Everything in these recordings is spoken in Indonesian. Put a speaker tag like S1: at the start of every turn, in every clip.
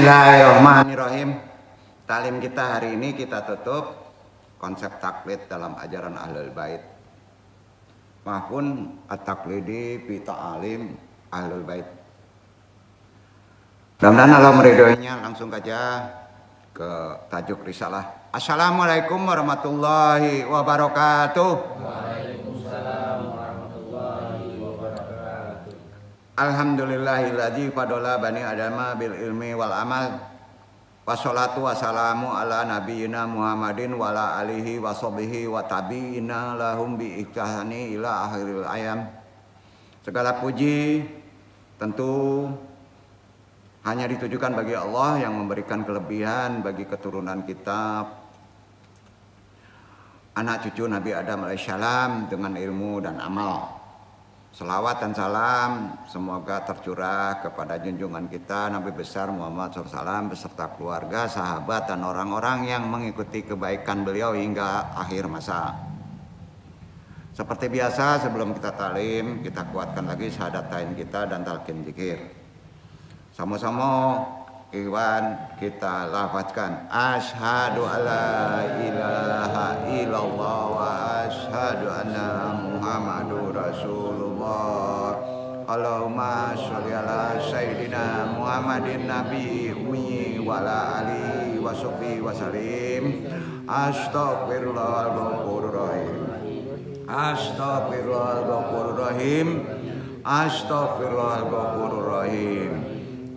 S1: Bismillahirrahmanirrahim. Talim kita hari ini kita tutup konsep taklid dalam ajaran Ahlul Bait. Mahpun at-taklidi fi ta'alim Ahlul Bait. Mudah-mudahan Allah meridhoinya, langsung saja ke tajuk risalah. Assalamualaikum warahmatullahi wabarakatuh.
S2: Waalaikumsalam warahmatullahi wabarakatuh.
S1: Alhamdulillahilladzi fadola bani adama bil ilmi wal amal. Wassalatu wassalamu ala nabiyyina Muhammadin wa ala alihi wa sahbihi wa tabi'ina lahum bi ihsani ila akhiril ayam. Segala puji tentu hanya ditujukan bagi Allah yang memberikan kelebihan bagi keturunan kita, anak cucu Nabi Adam alaihissalam dengan ilmu dan amal. Selawat dan salam semoga tercurah kepada junjungan kita Nabi besar Muhammad SAW beserta keluarga, sahabat dan orang-orang yang mengikuti kebaikan beliau hingga akhir masa. Seperti biasa sebelum kita talim, kita kuatkan lagi syahadatain kita dan talqin zikir. Sama-sama ikhwan kita lafazkan asyhadu alla ilaha illallah wa asyhadu anna muhammadur rasulullah. Allahumma sholli ala sayyidina Muhammadin nabi ummi wa ala alihi wa sahbihi wa salim. Astaghfirullahal ghafurur rahim. Astaghfirullahal ghafurur rahim. Astaghfirullahal ghafurur rahim.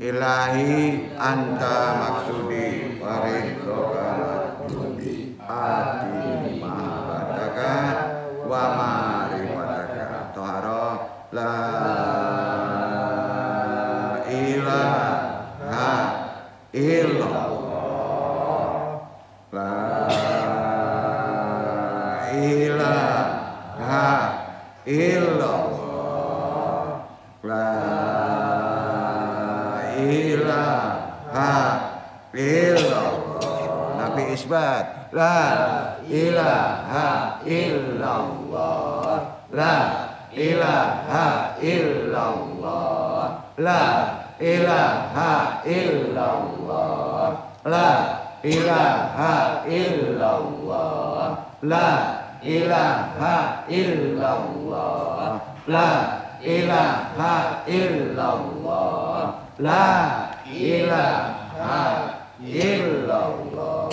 S1: Ilahi anta maksudi waridhoka matlubi ati mahabbataka wa marifataka toharo la ilaha illallah la ilaha illallah la ilaha illallah. Nabi isbat la ilaha illallah la ilaha illallah la ilaha illallah la ilaha illallah la ilaha illallah la ilaha illallah la ilaha illallah.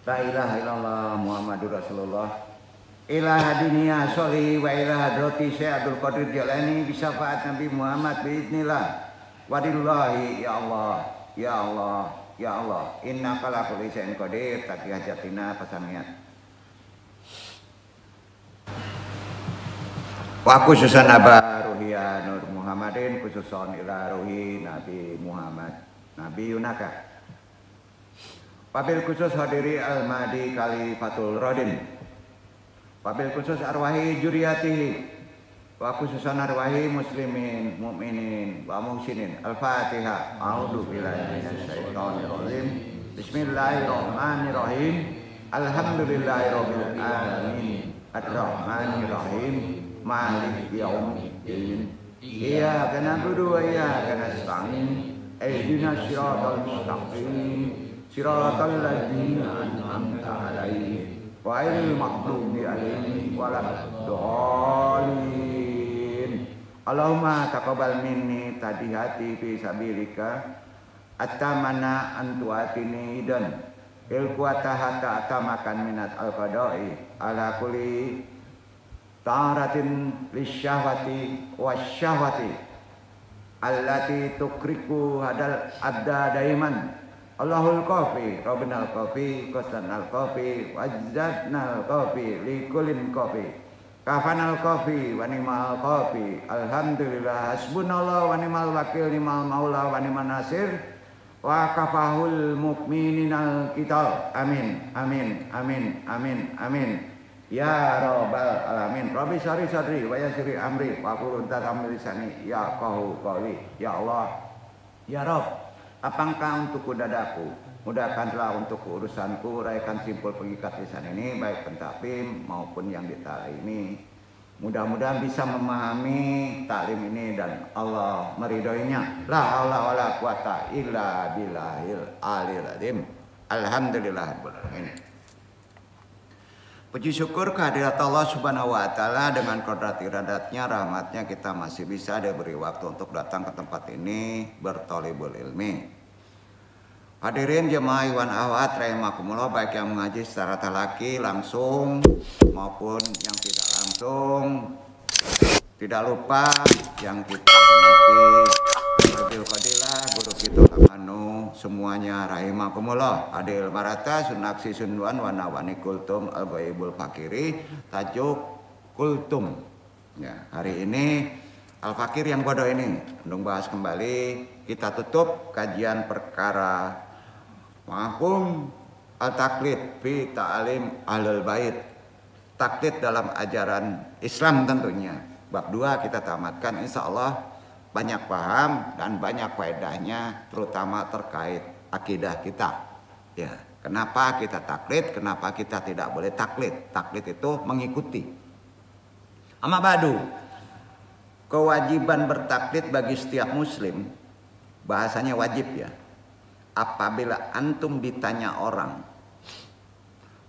S1: La ilaha illallah Muhammadur Rasulullah. Ilaha dunia sholli wa ilaha droti Syekh Abdul Qadir Jalani bisyafaat Nabi Muhammad biidznillah. Wadillahi ya Allah, ya Allah, ya Allah. Innaka la kulli syai'in qadir taqi hajatina pasamiat. Wa khususan aba ruhiya nur Muhammadin khususon ila ruhi Nabi Muhammad Nabi Yunaka. Wabil khusus hadiri al-madi kalifatul rodin. Wabil khusus arwahi juriyatihi. Wa khususan arwahi muslimin mu'minin wa muhsinin. Al-Fatihah. A'udzu billahi minasyaitonir rajim. Bismillahirrahmanirrahim. Alhamdulillahirabbil alamin. Ar-Rahmanir Rahim. Malik yaumiddin. Iyyaka na'budu wa iyyaka nasta'in. Ihdinas siratal mustaqim. Siratal ladzina an'amta 'alaihim ghairil maghdubi 'alaihim waladdallin. Allahumma taqabbal minni tadihati fi sabilika atamana antuatini dan ilquataha ta'tamakan minat al-qada'i ala kulli ta'aratin lisyahwati wasyahwati allati tukriku hadal abda daiman. Allahul Qafi, Rabbinal Qafi, Qastanal Qafi, Wajjadnal Qafi, Likulin Qafi, Kafanal Qafi, Wanimal Qafi, Alhamdulillah, Hasbunallah, Wanimal Wakil, Nimal Maula, Wanimal Nasir, Wa kafahul mu'mininal kital. Amin, amin, amin, amin, amin. Ya Rabbal Alamin. Rabbi syari sadri, wa yasiri amri, wa qulun tatamil lisani, ya qahu qawli, ya Allah, ya Rabb. Apangkah untuk dadaku, mudahkanlah untuk urusanku, uraikan simpul pengikat lisan ini, baik pentapim maupun yang ditala ini. Mudah-mudahan bisa memahami taklim ini dan Allah meridhoinya. La haula wala quwata illa billahil aliyil azim. Alhamdulillahirabbil alamin. Puji syukur kehadirat Allah Subhanahu wa taala, dengan kodrat iradatnya, rahmatnya kita masih bisa diberi waktu untuk datang ke tempat ini bertolibul ilmi. Hadirin jemaah iwan ahwat rahimakumullah, baik yang mengaji secara talaki langsung maupun yang tidak langsung. Tidak lupa yang kita hormati Fadil Fadilah, guru kita Amanu, semuanya rahimakumullah. Adil Marata Sunaksi Sunduan Wanawani Kultum Al-Ghaibul Fakiri, tajuk Kultum. Ya, hari ini Al-Fakir yang bodoh ini untuk bahas kembali. Kita tutup kajian perkara mahkum al-taklid fi ta'alim ahlul bait. Taklid dalam ajaran Islam tentunya. Bab 2 kita tamatkan, insya Allah banyak paham dan banyak faedahnya, terutama terkait akidah kita. Ya, kenapa kita taklid, kenapa kita tidak boleh taklid? Taklid itu mengikuti. Amma ba'du, kewajiban bertaklid bagi setiap muslim, bahasanya wajib ya. Apabila antum ditanya orang,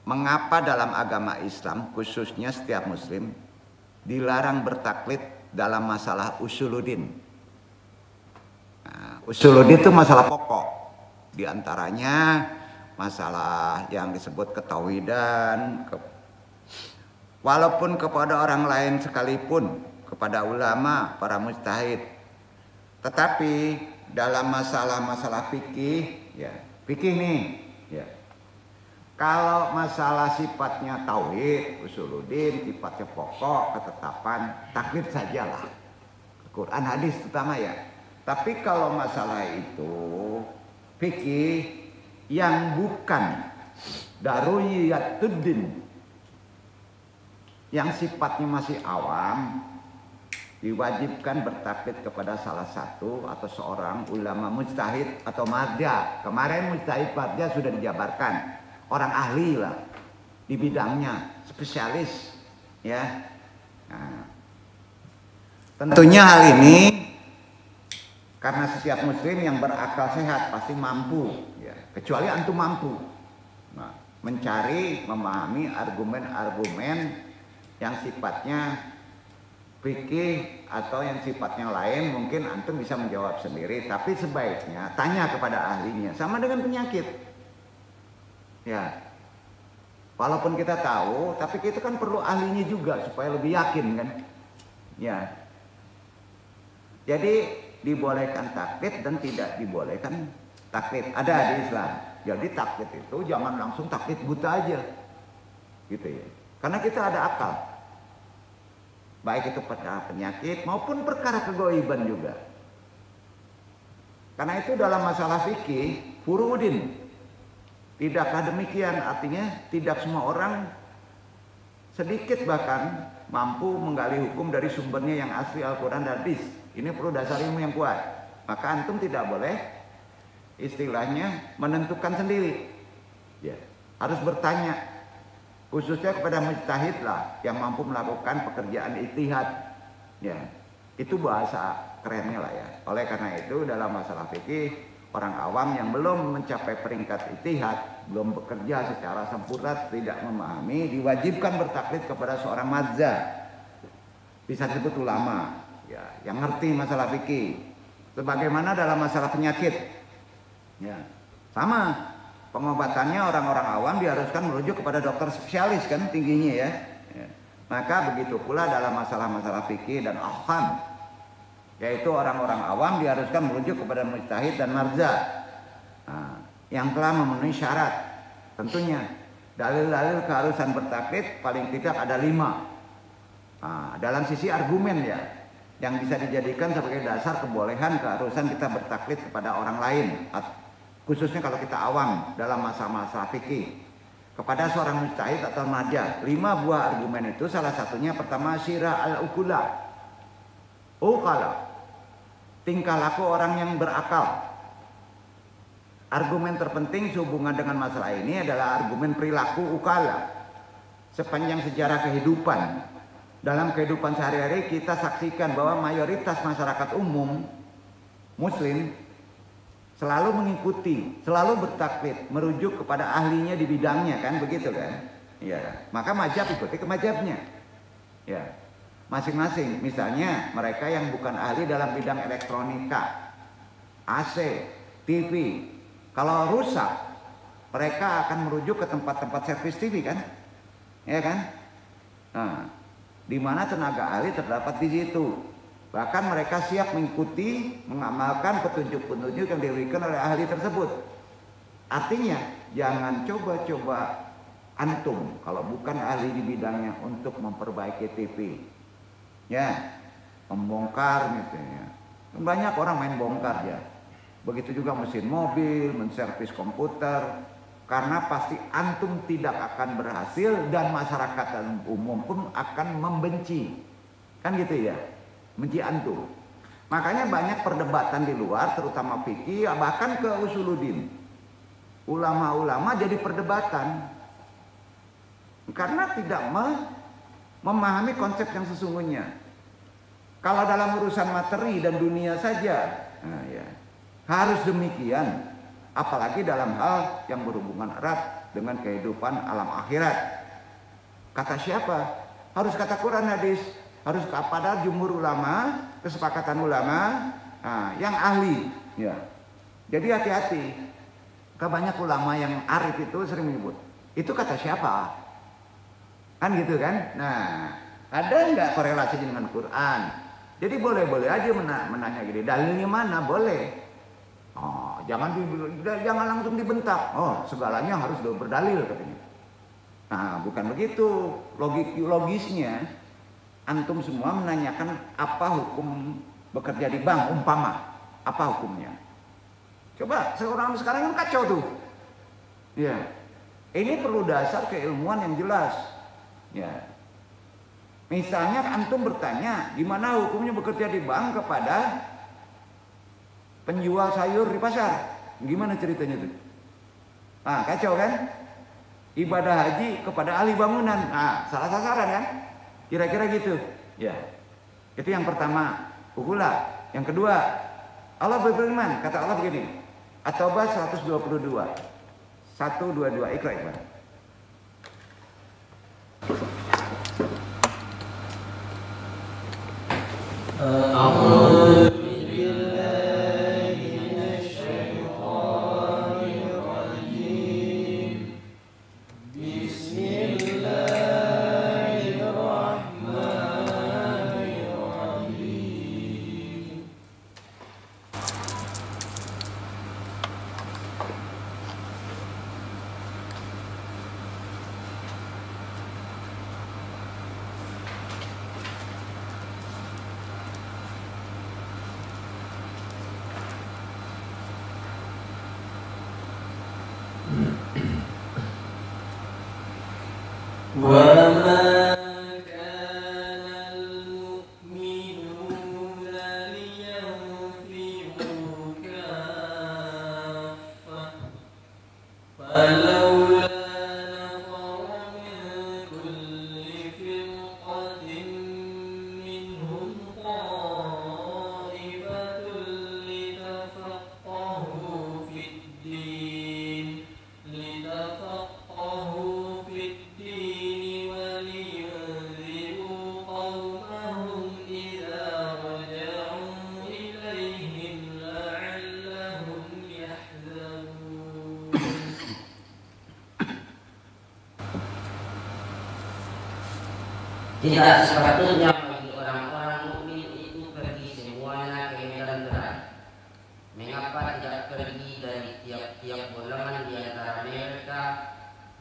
S1: mengapa dalam agama Islam khususnya setiap muslim dilarang bertaklid dalam masalah usuluddin? Nah, usuluddin itu masalah pokok. Di antaranya masalah yang disebut ketauhidan. Walaupun kepada orang lain sekalipun, kepada ulama, para mujtahid. Tetapi dalam masalah-masalah fikih, ya, fikih nih, ya. Kalau masalah sifatnya tauhid, usuluddin, sifatnya pokok, ketetapan, taklid sajalah. Quran hadis terutama ya. Tapi kalau masalah itu fikih yang bukan daruriyatuddin, yang sifatnya masih awam, diwajibkan bertaklid kepada salah satu atau seorang ulama mujtahid atau marja. Kemarin mujtahid marja sudah dijabarkan. Orang ahli lah di bidangnya, spesialis ya. Nah, tentunya hal ini karena setiap muslim yang berakal sehat pasti mampu ya, kecuali antum mampu mencari, memahami argumen-argumen yang sifatnya fikih atau yang sifatnya lain, mungkin antum bisa menjawab sendiri, tapi sebaiknya tanya kepada ahlinya. Sama dengan penyakit. Ya, walaupun kita tahu, tapi kita kan perlu ahlinya juga supaya lebih yakin kan. Ya, jadi dibolehkan taklid dan tidak dibolehkan taklid. Ada di Islam. Jadi taklid itu jangan langsung taklid buta aja, gitu ya. Karena kita ada akal. Baik itu perkara penyakit maupun perkara kegoiban juga. Karena itu dalam masalah fikih, furu'uddin. Tidakkah demikian? Artinya tidak semua orang, sedikit bahkan, mampu menggali hukum dari sumbernya yang asli Al-Quran dan hadis. Ini perlu dasar ilmu yang kuat. Maka antum tidak boleh istilahnya menentukan sendiri. Ya, harus bertanya, khususnya kepada mujtahid lah yang mampu melakukan pekerjaan ijtihad. Ya, itu bahasa kerennya lah ya. Oleh karena itu dalam masalah fikih, orang awam yang belum mencapai peringkat ijtihad, belum bekerja secara sempurna, tidak memahami, diwajibkan bertaklid kepada seorang mazhab. Bisa disebut ulama, ya, yang ngerti masalah fikih. Sebagaimana dalam masalah penyakit, ya, sama. Pengobatannya orang-orang awam diharuskan merujuk kepada dokter spesialis kan tingginya ya. Ya. Maka begitu pula dalam masalah-masalah fikih dan ahkam, yaitu orang-orang awam diharuskan merujuk kepada mujtahid dan marja, yang telah memenuhi syarat. Tentunya dalil-dalil keharusan bertaklid paling tidak ada 5. Dalam sisi argumen ya, yang bisa dijadikan sebagai dasar kebolehan keharusan kita bertaklid kepada orang lain, khususnya kalau kita awam dalam masa-masa fikih, kepada seorang mujtahid atau marja. 5 buah argumen itu, salah satunya pertama sirah al-ukula, tingkah laku orang yang berakal. Argumen terpenting sehubungan dengan masalah ini adalah argumen perilaku ukala. Sepanjang sejarah kehidupan, dalam kehidupan sehari-hari kita saksikan bahwa mayoritas masyarakat umum Muslim selalu mengikuti, selalu bertaklid, merujuk kepada ahlinya di bidangnya, kan begitu kan? Ya, maka mazhab ikuti ke mazhabnya. Ya, masing-masing. Misalnya mereka yang bukan ahli dalam bidang elektronika, AC, TV, kalau rusak, mereka akan merujuk ke tempat-tempat servis TV, kan? Ya kan? Nah, di mana tenaga ahli terdapat di situ. Bahkan mereka siap mengikuti, mengamalkan petunjuk-petunjuk yang diberikan oleh ahli tersebut. Artinya, jangan coba-coba antum kalau bukan ahli di bidangnya untuk memperbaiki TV. Ya, membongkar misalnya. Banyak orang main bongkar ya. Begitu juga mesin mobil, menservis komputer. Karena pasti antum tidak akan berhasil dan masyarakat umum pun akan membenci. Kan gitu ya? Benci antum. Makanya banyak perdebatan di luar, terutama fikih, bahkan ke usuluddin. Ulama-ulama jadi perdebatan karena tidak memahami konsep yang sesungguhnya. Kalau dalam urusan materi dan dunia saja, nah ya, harus demikian. Apalagi dalam hal yang berhubungan erat dengan kehidupan alam akhirat. Kata siapa? Harus kata Quran hadis. Harus kepada jumhur ulama, kesepakatan ulama, yang ahli. Ya. Jadi hati-hati. Banyak ulama yang arif itu sering menyebut, itu kata siapa? Kan gitu kan? Nah, ada nggak korelasi dengan Quran? Jadi boleh-boleh aja menanya gini, dalilnya mana? Boleh. Oh, jangan langsung dibentak. Oh, segalanya harus berdalil katanya. Nah, bukan begitu. Logisnya, antum semua menanyakan apa hukum bekerja di bank, umpama apa hukumnya. Coba seorang sekarang kan kacau tuh. Ya, ini perlu dasar keilmuan yang jelas. Ya, misalnya antum bertanya, gimana hukumnya bekerja di bank kepada penjual sayur di pasar? Gimana ceritanya tuh? Kacau kan? Ibadah haji kepada ahli bangunan. Salah sasaran kan? Kira-kira gitu. Ya. Itu yang pertama, ukhulah. Yang kedua, Allah berfirman, kata Allah begini. At-Taubah 122. 122 Iqra Iqra.
S2: Tidak sepatutnya bagi orang-orang mukmin itu pergi semuanya ke medan perang. Mengapa tidak pergi dari tiap-tiap golongan di antara mereka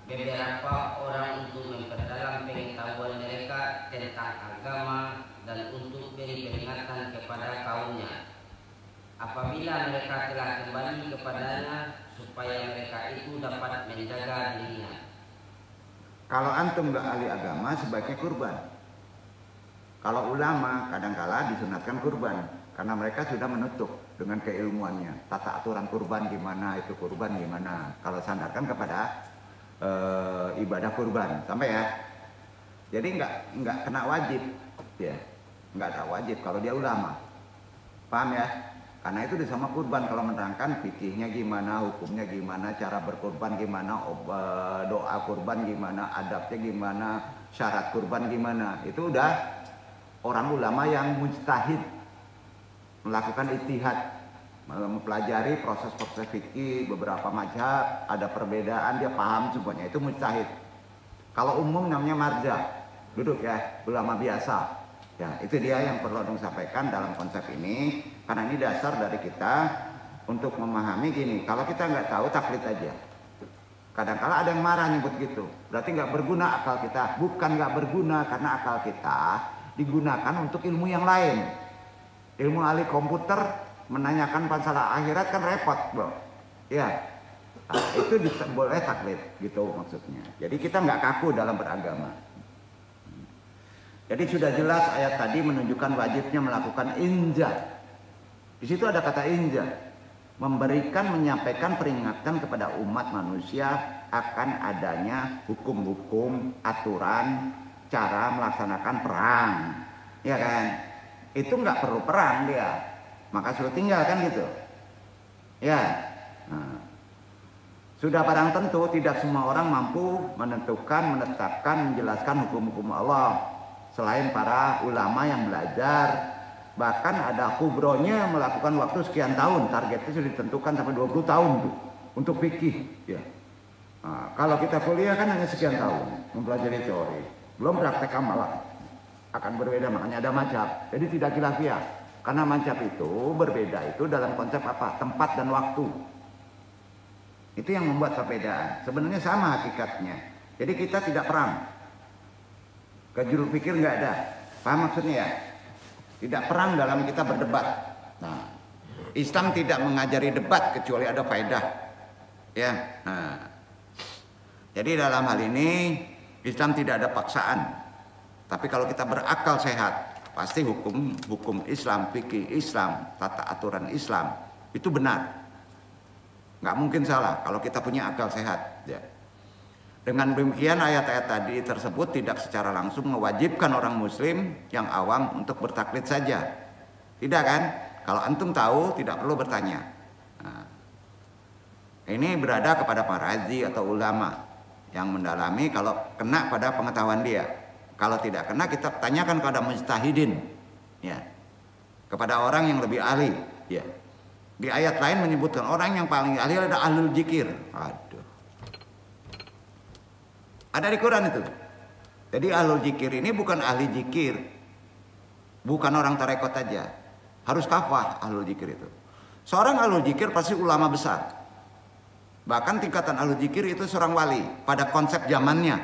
S2: beberapa orang untuk memperdalam pengetahuan mereka tentang agama dan untuk beri peringatan kepada kaumnya apabila mereka telah kembali kepadanya supaya mereka itu dapat menjaga dirinya.
S1: Kalau antum nggak ahli agama, sebaiknya kurban. Kalau ulama, kadangkala disunatkan kurban karena mereka sudah menutup dengan keilmuannya. Tata aturan kurban gimana, itu kurban gimana. Kalau sandarkan kepada ibadah kurban, sampai ya. Jadi nggak kena wajib, ya, nggak ada wajib kalau dia ulama. Paham ya? Karena itu sama kurban, kalau menerangkan fikihnya gimana, hukumnya gimana, cara berkurban gimana, doa kurban gimana, adabnya gimana, syarat kurban gimana, itu udah orang ulama yang mujtahid, melakukan ijtihad, mempelajari proses-proses fikih beberapa mazhab, ada perbedaan, dia paham semuanya, itu mujtahid. Kalau umum namanya marja, duduk ya, ulama biasa. Ya, itu dia yang perlu disampaikan dalam konsep ini, karena ini dasar dari kita untuk memahami gini. Kalau kita nggak tahu, taklid aja. Kadang-kala ada yang marah nyebut gitu, berarti nggak berguna akal kita. Bukan nggak berguna, karena akal kita digunakan untuk ilmu yang lain. Ilmu ahli komputer menanyakan masalah akhirat kan repot, bro. Ya, nah, itu boleh taklid, gitu maksudnya. Jadi kita nggak kaku dalam beragama. Jadi sudah jelas ayat tadi menunjukkan wajibnya melakukan injak. Di situ ada kata injak, memberikan, menyampaikan peringatan kepada umat manusia akan adanya hukum-hukum, aturan, cara melaksanakan perang, ya kan? Itu nggak perlu perang dia, maka suruh tinggal kan gitu, ya. Nah, sudah barang tentu tidak semua orang mampu menentukan, menetapkan, menjelaskan hukum-hukum Allah. Selain para ulama yang belajar, bahkan ada kubronya melakukan waktu sekian tahun, targetnya sudah ditentukan sampai 20 tahun tuh untuk fikih. Ya. Nah, kalau kita kuliah kan hanya sekian tahun mempelajari teori, belum praktek amal, akan berbeda, makanya ada mazhab. Jadi tidak khilafiyah, karena mazhab itu berbeda itu dalam konsep apa? Tempat dan waktu. Itu yang membuat perbedaan. Sebenarnya sama hakikatnya. Jadi kita tidak perang. Kejuru pikir nggak ada, paham maksudnya ya? Tidak perang dalam kita berdebat. Nah, Islam tidak mengajari debat kecuali ada faedah, ya. Nah, jadi dalam hal ini Islam tidak ada paksaan. Tapi kalau kita berakal sehat, pasti hukum Islam, fikih Islam, tata aturan Islam itu benar. Nggak mungkin salah kalau kita punya akal sehat. Ya. Dengan demikian ayat-ayat tadi tersebut tidak secara langsung mewajibkan orang muslim yang awam untuk bertaklid saja. Tidak kan? Kalau antum tahu tidak perlu bertanya. Nah, ini berada kepada para haji atau ulama yang mendalami kalau kena pada pengetahuan dia. Kalau tidak kena kita tanyakan kepada mujtahidin. Ya. Kepada orang yang lebih ahli. Ya. Di ayat lain menyebutkan orang yang paling ahli adalah ahlul zikir. Aduh. Ada di Quran itu. Jadi ahlul zikir ini bukan ahli zikir, bukan orang tarekat aja. Harus kafah ahlul zikir itu. Seorang ahlul zikir pasti ulama besar. Bahkan tingkatan ahlul zikir itu seorang wali pada konsep zamannya.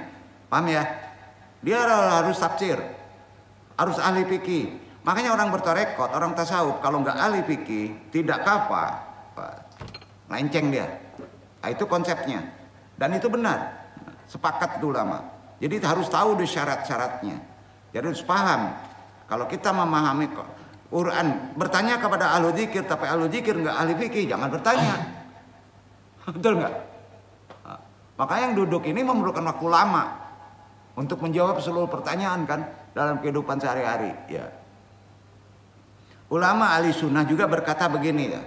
S1: Paham ya? Dia harus tafsir, harus ahli fikih. Makanya orang bertarekat, orang tasawuf kalau nggak ahli fikih, tidak kafah, lenceng dia. Nah, itu konsepnya. Dan itu benar. Sepakat itu ulama. Jadi harus tahu di syarat-syaratnya. Jadi harus paham. Kalau kita memahami Quran, bertanya kepada ahlu zikir, tapi ahlu zikir nggak ahli fikih, jangan bertanya. Betul nggak? Nah, maka yang duduk ini memerlukan waktu lama untuk menjawab seluruh pertanyaan kan dalam kehidupan sehari-hari. Ya. Ulama ahli sunnah juga berkata begini ya.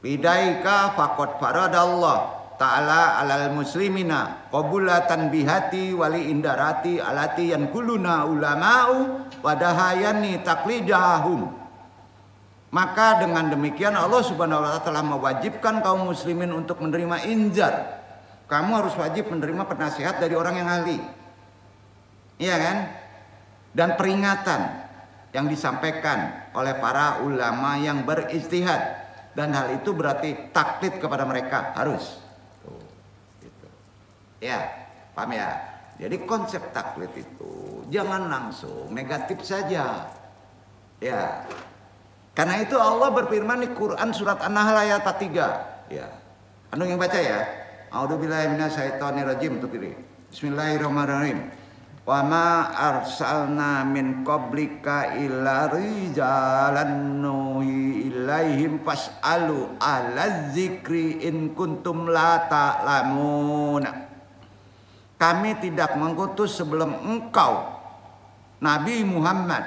S1: Bidaika faqad faradallah ta'ala alal muslimina qabulatan bihati wali indarati alati yankuluna ulama'u wadahayani taklidahum. Maka dengan demikian Allah subhanahu wa ta'ala telah mewajibkan kaum muslimin untuk menerima injar. Kamu harus wajib menerima penasihat dari orang yang ahli, iya kan? Dan peringatan yang disampaikan oleh para ulama yang berijtihad. Dan hal itu berarti taklid kepada mereka harus. Ya, paham ya? Jadi konsep taklid itu jangan langsung negatif saja. Ya. Karena itu Allah berfirman di Quran surat An-Nahl ayat 3. Ya. Anu yang baca ya. A'udzubillahi minasyaitonirrajim untuk diri. Bismillahirrahmanirrahim. Wa ma arsalna min qablika illa rijalan nuhi ilaihim fas'alu ala dzikri in kuntum la ta'lamun. kami tidak mengutus sebelum engkau Nabi Muhammad,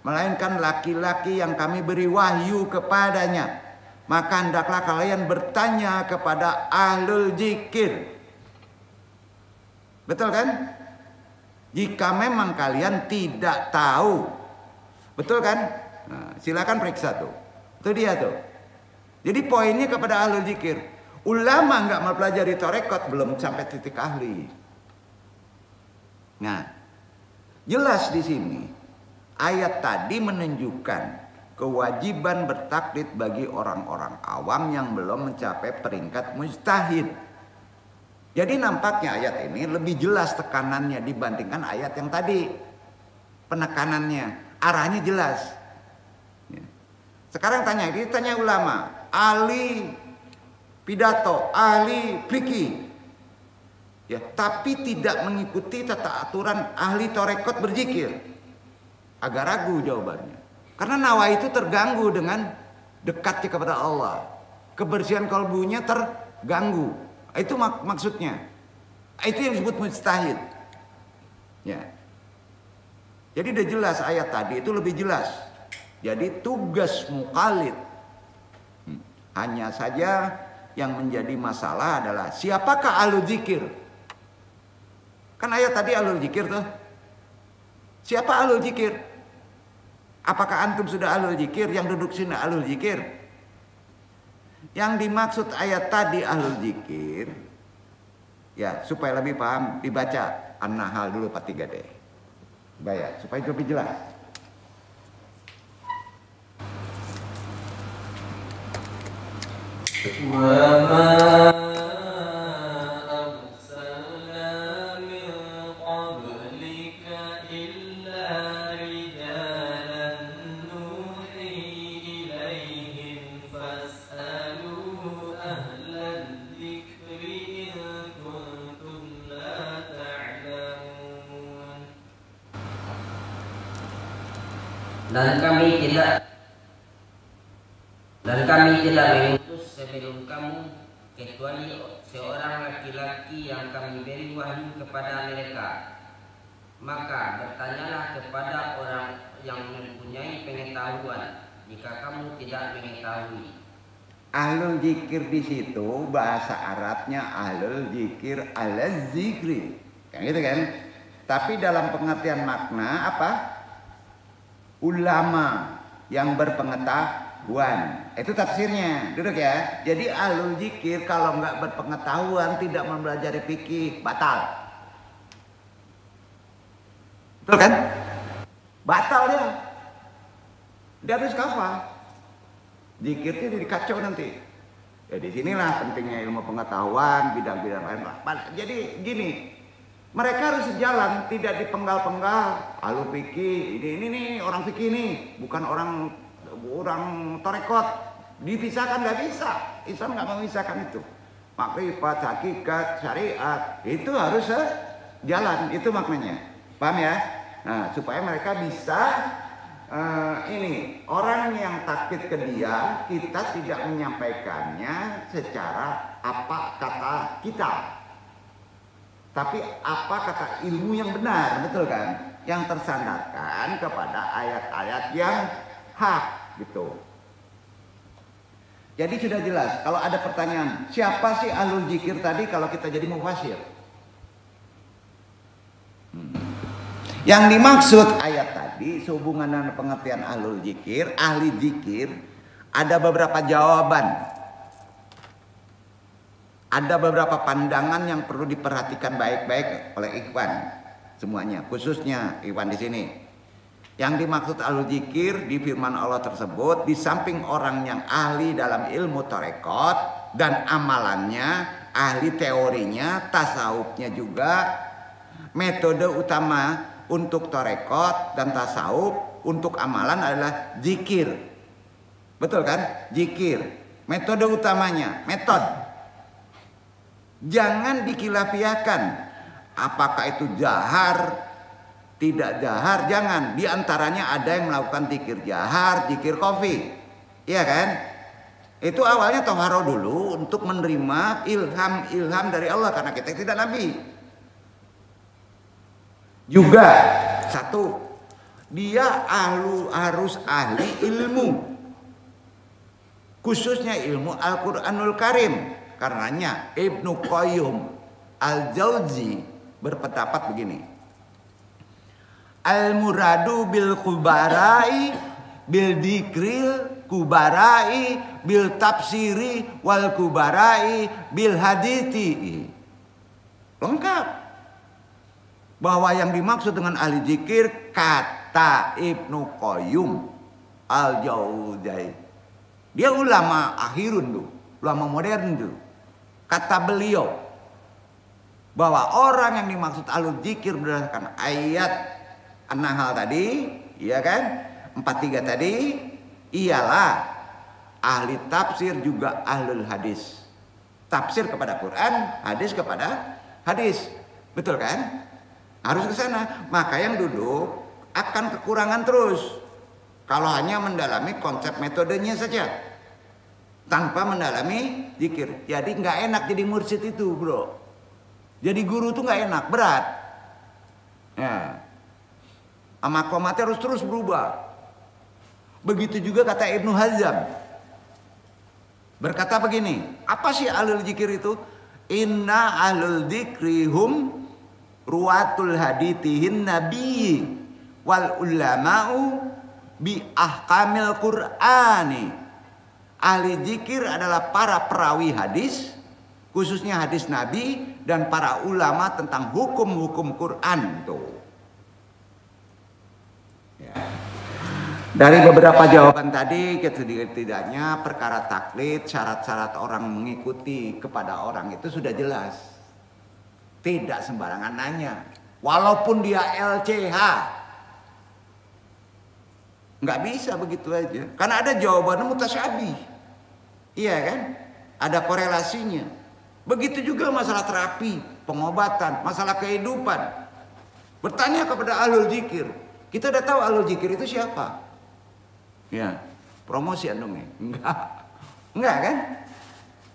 S1: melainkan laki-laki yang kami beri wahyu kepadanya. Maka hendaklah kalian bertanya kepada ahlul zikir. Betul kan? Jika memang kalian tidak tahu. Betul kan? Nah, silakan periksa tuh. Itu dia tuh. Jadi poinnya kepada ahlul zikir. Ulama nggak mempelajari tarekat belum sampai titik ahli. Nah, jelas di sini ayat tadi menunjukkan kewajiban bertaklid bagi orang-orang awam yang belum mencapai peringkat mujtahid. Jadi nampaknya ayat ini lebih jelas tekanannya dibandingkan ayat yang tadi. Penekanannya, arahnya jelas. Sekarang ditanya ulama, ahli pidato, ahli fikih. Ya, tapi tidak mengikuti tata aturan ahli tarekat berzikir. Agak ragu jawabannya. Karena nawa itu terganggu dengan dekatnya kepada Allah. Kebersihan kalbunya terganggu. Itu maksudnya. Itu yang disebut mujtahid. Ya. Jadi udah jelas ayat tadi itu lebih jelas. Jadi tugas muqallid. Hanya saja yang menjadi masalah adalah siapakah ahlul zikir? Kan ayat tadi ahlul zikir tuh. Siapa ahlul zikir? Apakah antum sudah ahlul zikir? Yang duduk sini ahlul zikir? Yang dimaksud ayat tadi ahlul zikir, ya supaya lebih paham dibaca An-Nahl dulu Pak 3D. Bayar supaya lebih jelas.
S2: Dan kami tidak mengutus sebelum kamu kecuali seorang laki-laki yang kami beri wahyu kepada mereka. Maka bertanyalah kepada orang yang mempunyai pengetahuan jika kamu tidak mengetahui.
S1: Ahlul zikir di situ bahasa Arabnya ahlul zikir alaz zikri. Kayak gitu kan? Tapi dalam pengertian makna apa? Ulama yang berpengetahuan. Itu tafsirnya, duduk ya. Jadi ahlul zikir kalau nggak berpengetahuan, tidak mempelajari fikih, batal. Betul kan? Batal dia. Dia harus kafah. Zikirnya jadi kacau nanti. Ya disinilah pentingnya ilmu pengetahuan, bidang-bidang lain. Jadi gini, mereka harus sejalan, tidak dipenggal-penggal. Ahlu fikih, ini nih orang fikih nih, bukan orang tarekat. Dipisahkan nggak bisa. Islam nggak memisahkan itu. Makrifat, hakikat, syariat itu harus sejalan. Itu maknanya. Paham ya? Nah, supaya mereka bisa orang yang taklid ke dia, kita tidak menyampaikannya secara apa kata kita. Tapi apa kata ilmu yang benar, betul kan? Yang tersandarkan kepada ayat-ayat yang hak, gitu. Jadi sudah jelas. Kalau ada pertanyaan, siapa sih ahlul zikir tadi kalau kita jadi mufasir? Yang dimaksud ayat tadi sehubungan dengan pengertian ahlul zikir, ahli zikir, ada beberapa jawaban. Ada beberapa pandangan yang perlu diperhatikan baik-baik oleh ikhwan semuanya, khususnya ikhwan di sini. Yang dimaksud ahlul zikir di firman Allah tersebut, di samping orang yang ahli dalam ilmu tarekat dan amalannya, ahli teorinya, tasawufnya juga, metode utama untuk tarekat dan tasawuf untuk amalan adalah zikir. Betul kan? Zikir. Metode utamanya, metode. Jangan dikilafiakan. Apakah itu jahar? Tidak jahar, jangan. Di antaranya ada yang melakukan zikir jahar, zikir kofi. Iya kan? Itu awalnya toharo dulu untuk menerima ilham dari Allah karena kita tidak nabi. Juga satu, dia harus ahli ilmu, khususnya ilmu Al-Quranul Karim. Karenanya Ibnu Qayyim Al-Jauzi berpendapat begini, al-muradu bil kubarai bil dikril kubarai bil tafsiri wal kubarai bil hadithi. Lengkap. Bahwa yang dimaksud dengan ahli zikir, kata Ibnu Qayyim Al-Jauzi, dia ulama akhirun tuh, ulama modern tuh. Kata beliau bahwa orang yang dimaksud ahli zikir berdasarkan ayat An-Nahl tadi, ya kan, 43 tadi, ialah ahli tafsir juga ahlul hadis. Tafsir kepada Quran, hadis kepada hadis. Betul kan? Harus ke sana. Maka yang duduk akan kekurangan terus kalau hanya mendalami konsep metodenya saja tanpa mendalami zikir. Jadi nggak enak jadi mursyid itu, bro. Jadi guru tuh nggak enak, berat. Ya. Makomatnya harus terus berubah. Begitu juga kata Ibnu Hazm. Berkata begini, apa sih ahlul zikir itu? Inna ahlul zikri hum ruwatul hadithihin nabi wal ulama'u bi ahkamil qur'ani. Ahli zikir adalah para perawi hadis, khususnya hadis nabi, dan para ulama tentang hukum-hukum Quran tuh. Ya. Dari beberapa jawaban tadi, setidaknya perkara taklid, syarat-syarat orang mengikuti kepada orang itu sudah jelas. Tidak sembarangan nanya, walaupun dia LCH, nggak bisa begitu aja. Karena ada jawabannya mutasyabih, iya kan? Ada korelasinya. Begitu juga masalah terapi, pengobatan, masalah kehidupan. Bertanya kepada ahlul zikir. Kita udah tahu ahlul zikir itu siapa? Ya, promosi andungnya. Enggak kan?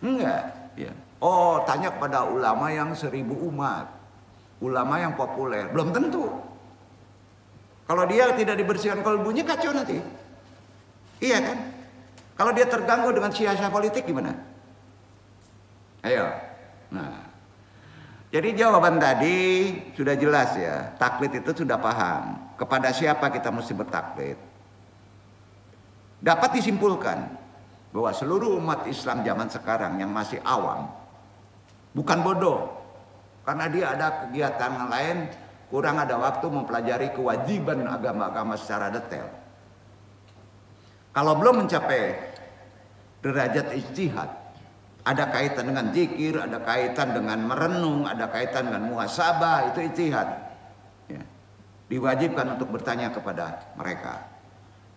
S1: Enggak. Ya. Oh, tanya kepada ulama yang 1000 umat, ulama yang populer, belum tentu. Kalau dia tidak dibersihkan kalbunya, kacau nanti. Iya kan? Kalau dia terganggu dengan siasat politik gimana? Ayo. Nah, jadi jawaban tadi sudah jelas ya. Taklid itu sudah paham. Kepada siapa kita mesti bertaklid? Dapat disimpulkan bahwa seluruh umat Islam zaman sekarang yang masih awam bukan bodoh, karena dia ada kegiatan yang lain, kurang ada waktu mempelajari kewajiban agama-agama secara detail. Kalau belum mencapai derajat ijtihad, ada kaitan dengan zikir, ada kaitan dengan merenung, ada kaitan dengan muhasabah, itu ijtihad. Ya. Diwajibkan untuk bertanya kepada mereka,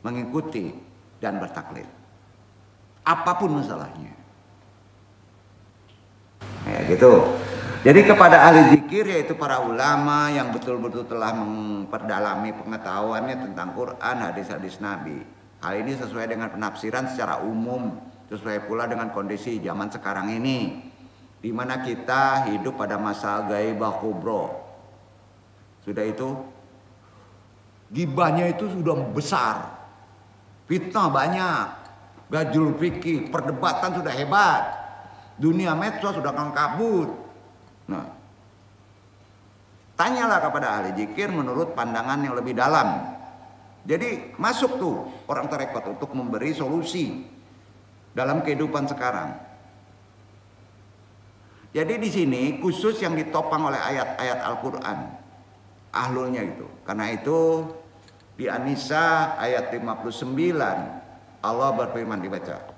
S1: mengikuti dan bertaklid, apapun masalahnya. Ya gitu. Jadi kepada ahli zikir, yaitu para ulama yang betul-betul telah memperdalami pengetahuannya tentang Quran, hadis-hadis Nabi. Hal ini sesuai dengan penafsiran secara umum, sesuai pula dengan kondisi zaman sekarang ini, di mana kita hidup pada masa ghaibah kubro. Sudah itu, gibahnya itu sudah besar, fitnah banyak, gajul fikih, perdebatan sudah hebat, dunia medsos sudah kabut. Nah, tanyalah kepada ahli zikir menurut pandangan yang lebih dalam. Jadi masuk tuh orang tarekat untuk memberi solusi dalam kehidupan sekarang. Jadi di sini khusus yang ditopang oleh ayat-ayat Al-Quran, ahlulnya itu. Karena itu di An-Nisa ayat 59 Allah berfirman, dibaca.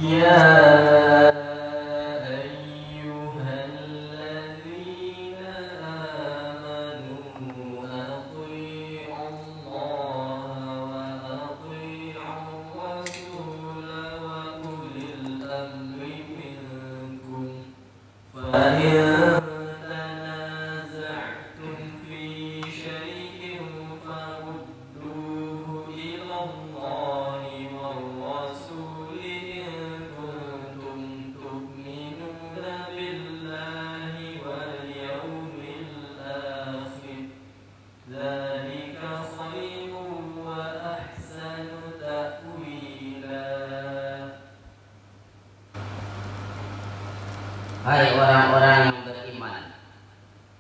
S3: Ya
S2: Hai orang-orang yang beriman,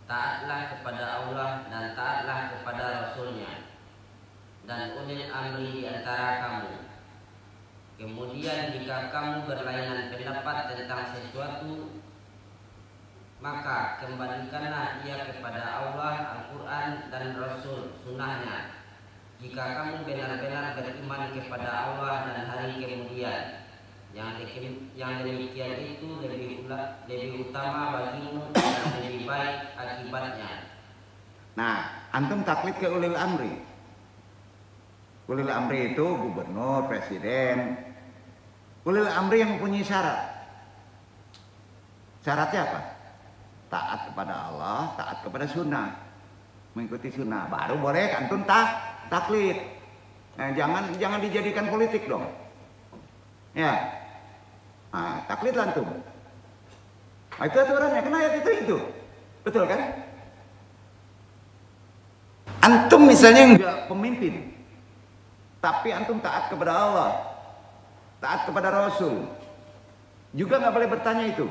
S2: taatlah kepada Allah dan taatlah kepada Rasul-Nya dan ulil amri di antara kamu. Kemudian jika kamu berlainan pendapat tentang sesuatu, maka kembalikanlah ia kepada Allah, Al-Quran dan Rasul Sunnahnya. Jika kamu benar-benar beriman kepada Allah dan hari kemudian, yang demikian itu lebih utama bagimu dan lebih baik akibatnya.
S1: Nah, antum taklid ke ulil amri. Ulil amri itu gubernur, presiden. Ulil amri yang mempunyai syarat. Syaratnya apa? Taat kepada Allah, taat kepada sunnah, mengikuti sunnah. Baru boleh antum taklid. Nah, jangan dijadikan politik dong. Ya. Nah, taklid antum. Nah, itu aturannya, karena ayat itu. Betul kan? Antum misalnya enggak pemimpin, tapi antum taat kepada Allah, taat kepada Rasul, juga nggak boleh bertanya itu.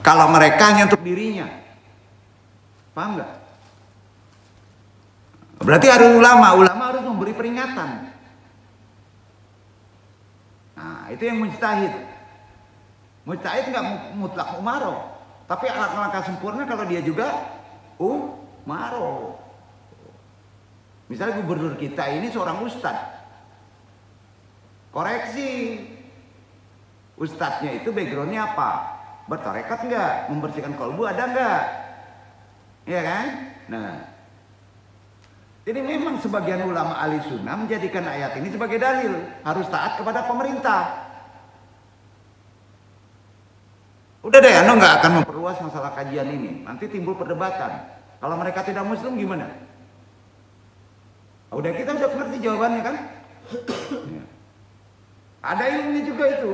S1: Kalau mereka hanya untuk dirinya, paham nggak? Berarti harus ulama harus memberi peringatan. Nah, itu yang mujtahid. Mujtahid nggak mutlak umaro, tapi langkah sempurna kalau dia juga umaro. Misalnya gubernur kita ini seorang ustadz, koreksi, ustadznya itu backgroundnya apa? Bertarekat nggak? Membersihkan kolbu ada nggak? Iya kan? Nah, jadi memang sebagian ulama ahli sunnah menjadikan ayat ini sebagai dalil harus taat kepada pemerintah. Udah deh, anda nggak akan memperluas masalah kajian ini. Nanti timbul perdebatan. Kalau mereka tidak muslim gimana? Udah kita udah ngerti jawabannya kan? Ya. Ada ilmunya juga itu.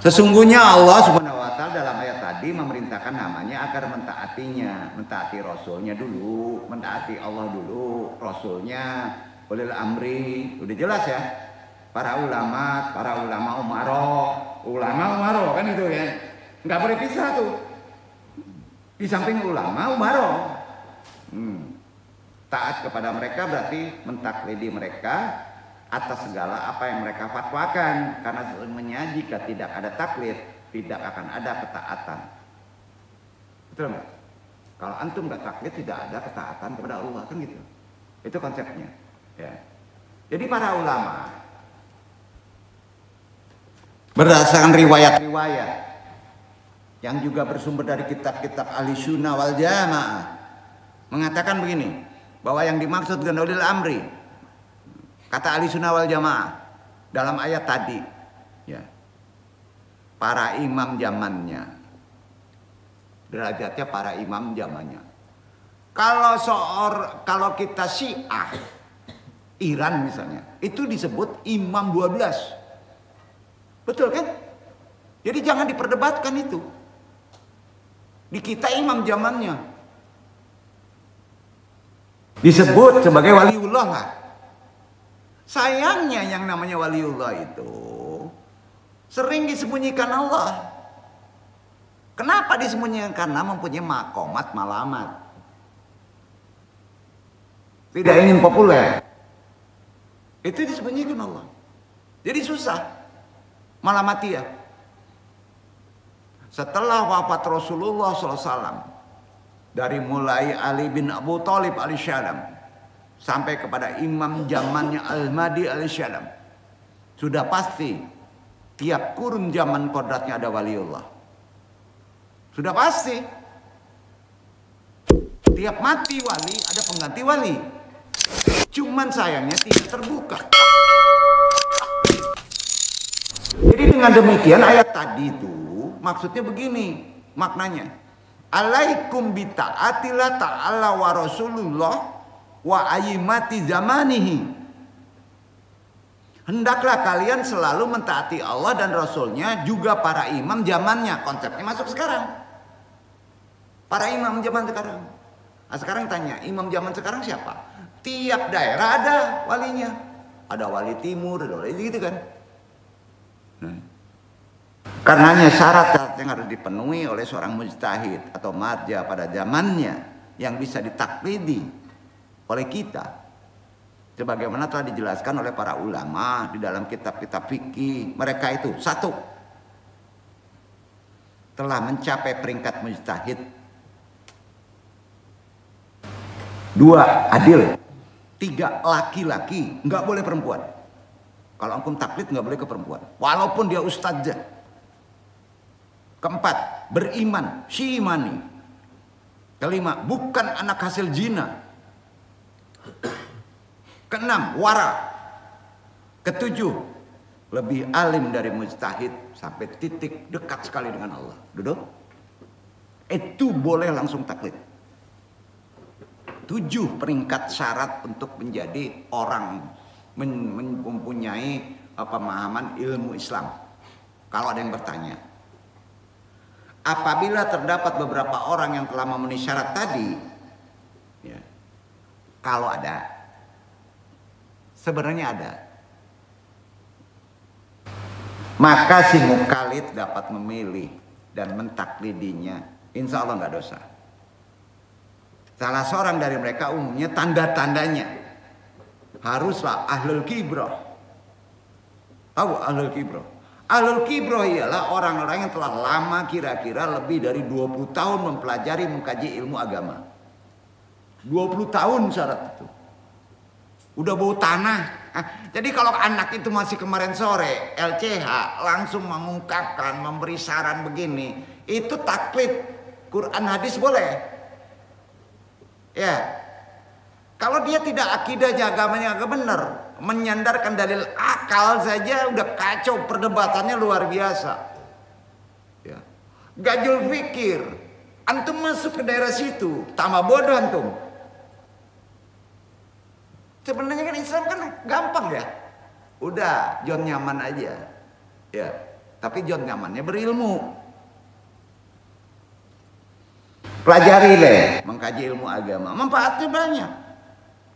S1: Sesungguhnya Allah Subhanahu wa Ta'ala dalam ayat tadi memerintahkan namanya agar mentaatinya, mentaati Rasulnya dulu, mentaati Allah dulu, Rasulnya, ulil amri, udah jelas ya. Para ulama umaro kan itu ya, nggak boleh pisah tuh. Di samping ulama umaro, taat kepada mereka berarti mentaklidi mereka atas segala apa yang mereka fatwakan, karena sebenarnya jika tidak ada taklid tidak akan ada ketaatan. Betul nggak? Kalau antum nggak taklid tidak ada ketaatan kepada Allah, kan gitu. Itu konsepnya. Ya. Jadi para ulama berdasarkan riwayat-riwayat yang juga bersumber dari kitab-kitab ahli sunnah wal jamaah mengatakan begini, bahwa yang dimaksud dengan ulil amri, kata ahli sunnah wal jamaah dalam ayat tadi, ya, para imam zamannya, derajatnya para imam zamannya. Kalau kita Syiah Iran misalnya, itu disebut imam 12. Betul kan? Jadi jangan diperdebatkan itu. Di kita imam zamannya disebut sebagai waliullah nggak? Sayangnya yang namanya waliullah itu sering disembunyikan Allah. Kenapa disembunyikan? Karena mempunyai makomat malamat. Tidak ingin populer. Itu disembunyikan Allah. Jadi susah malamati ya. Setelah wafat Rasulullah SAW, dari mulai Ali bin Abu Thalib alaihissalam sampai kepada imam zamannya Al-Mahdi alaihissalam, sudah pasti tiap kurun zaman kodratnya ada waliullah. Sudah pasti. Tiap mati wali ada pengganti wali. Cuman sayangnya tidak terbuka. Jadi dengan demikian ayat tadi itu maksudnya begini maknanya. Alaikum bita'atillah ta'ala wa rasulullah wa ayyimati zamanihi. Hendaklah kalian selalu mentaati Allah dan Rasulnya, juga para imam zamannya. Konsepnya masuk sekarang. Para imam zaman sekarang. Nah, sekarang tanya, imam zaman sekarang siapa? Tiap daerah ada walinya. Ada wali timur, ada wali gitu kan. Nah. Karenanya syarat yang harus dipenuhi oleh seorang mujtahid atau marja pada zamannya yang bisa ditaklidi oleh kita, sebagaimana telah dijelaskan oleh para ulama di dalam kitab-kitab fikih, mereka itu satu, telah mencapai peringkat mujtahid, dua, adil, tiga, laki-laki, nggak boleh perempuan. Kalau antum taklid nggak boleh ke perempuan, walaupun dia ustadzah. Keempat, beriman, syimani. Kelima, bukan anak hasil zina. Keenam, wara. Ketujuh, lebih alim dari mujtahid sampai titik dekat sekali dengan Allah. Duduk. Itu boleh langsung taklid. 7 peringkat syarat untuk menjadi orang mempunyai pemahaman ilmu Islam. Kalau ada yang bertanya, apabila terdapat beberapa orang yang telah memenuhi syarat tadi, ya, kalau ada, sebenarnya ada, maka si mukallid dapat memilih dan mentaklidinya, insya Allah nggak dosa. Salah seorang dari mereka umumnya tanda-tandanya haruslah ahlul kibrah. Tahu ahlul kibrah? Ahlul kibrah ialah orang-orang yang telah lama, kira-kira lebih dari 20 tahun mempelajari, mengkaji ilmu agama. 20 tahun syarat itu. Udah bau tanah. Jadi kalau anak itu masih kemarin sore LCH langsung mengungkapkan, memberi saran begini, itu taklid Quran hadis boleh. Ya. Kalau dia tidak akidahnya, agamanya agak benar, menyandarkan dalil akal saja udah kacau, perdebatannya luar biasa. Ya. Gajul fikir, antum masuk ke daerah situ, tambah bodoh antum. Sebenarnya kan Islam kan gampang ya, udah John nyaman aja, ya. Tapi John nyamannya berilmu. Pelajari deh, mengkaji ilmu agama, manfaatnya banyak.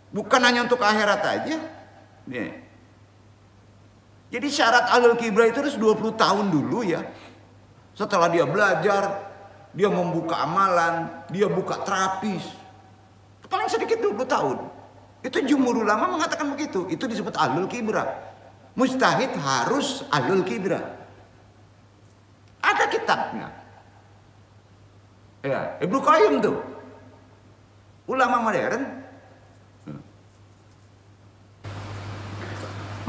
S1: Bukan hanya untuk akhirat aja. Nih. Jadi syarat ahlul kibrah itu harus 20 tahun dulu ya. Setelah dia belajar, dia membuka amalan, dia buka terapis. Paling sedikit 20 tahun. Itu jumhur ulama mengatakan begitu. Itu disebut ahlul kibrah. Mujtahid harus ahlul kibrah. Ada kitabnya. Ya, Ibnu Qayyim tuh. Ulama modern.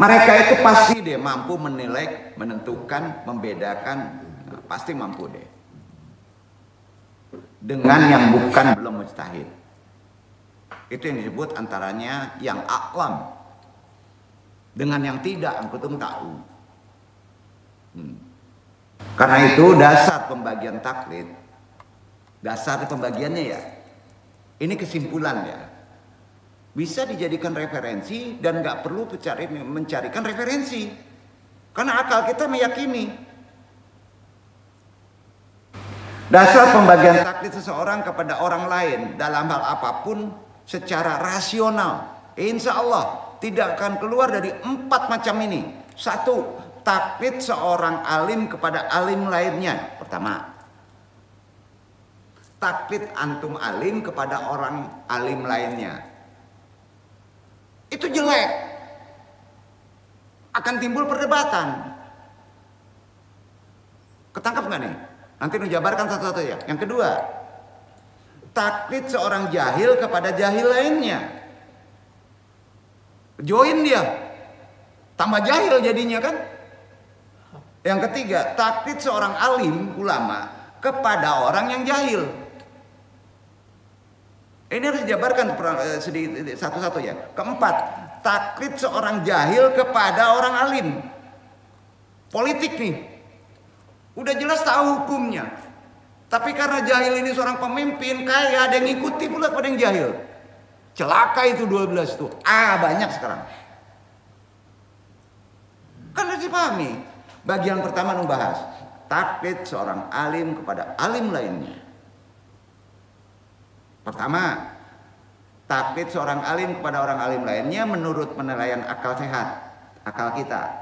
S1: Mereka itu pasti deh mampu menilai, menentukan, membedakan, pasti mampu deh. Dengan yang bukan belum mujtahid. Itu yang disebut antaranya yang a'lam. Dengan yang tidak, antum tahu. Karena itu dasar pembagian taklid, dasar pembagiannya ya, ini kesimpulan ya. Bisa dijadikan referensi dan nggak perlu mencarikan referensi, karena akal kita meyakini. Dasar pembagian taklid seseorang kepada orang lain dalam hal apapun secara rasional, insya Allah tidak akan keluar dari 4 macam ini. 1, taklid seorang alim kepada alim lainnya. Pertama, taklid antum alim kepada orang alim lainnya. Itu jelek, akan timbul perdebatan. Ketangkap nggak nih? Nanti dijabarkan satu-satu ya. Yang kedua, taklid seorang jahil kepada jahil lainnya. Join dia, tambah jahil jadinya kan. Yang ketiga, taklid seorang alim ulama kepada orang yang jahil. Ini harus dijabarkan satu-satu ya. Keempat, taklid seorang jahil kepada orang alim. Politik nih, udah jelas tahu hukumnya. Tapi karena jahil ini seorang pemimpin kaya, ada yang ngikuti pula pada yang jahil. Celaka itu 12 tuh. Banyak sekarang. Kan harus dipahami. Bagian pertama membahas taklid seorang alim kepada alim lainnya. Pertama, taklid seorang alim kepada orang alim lainnya menurut penilaian akal sehat, akal kita.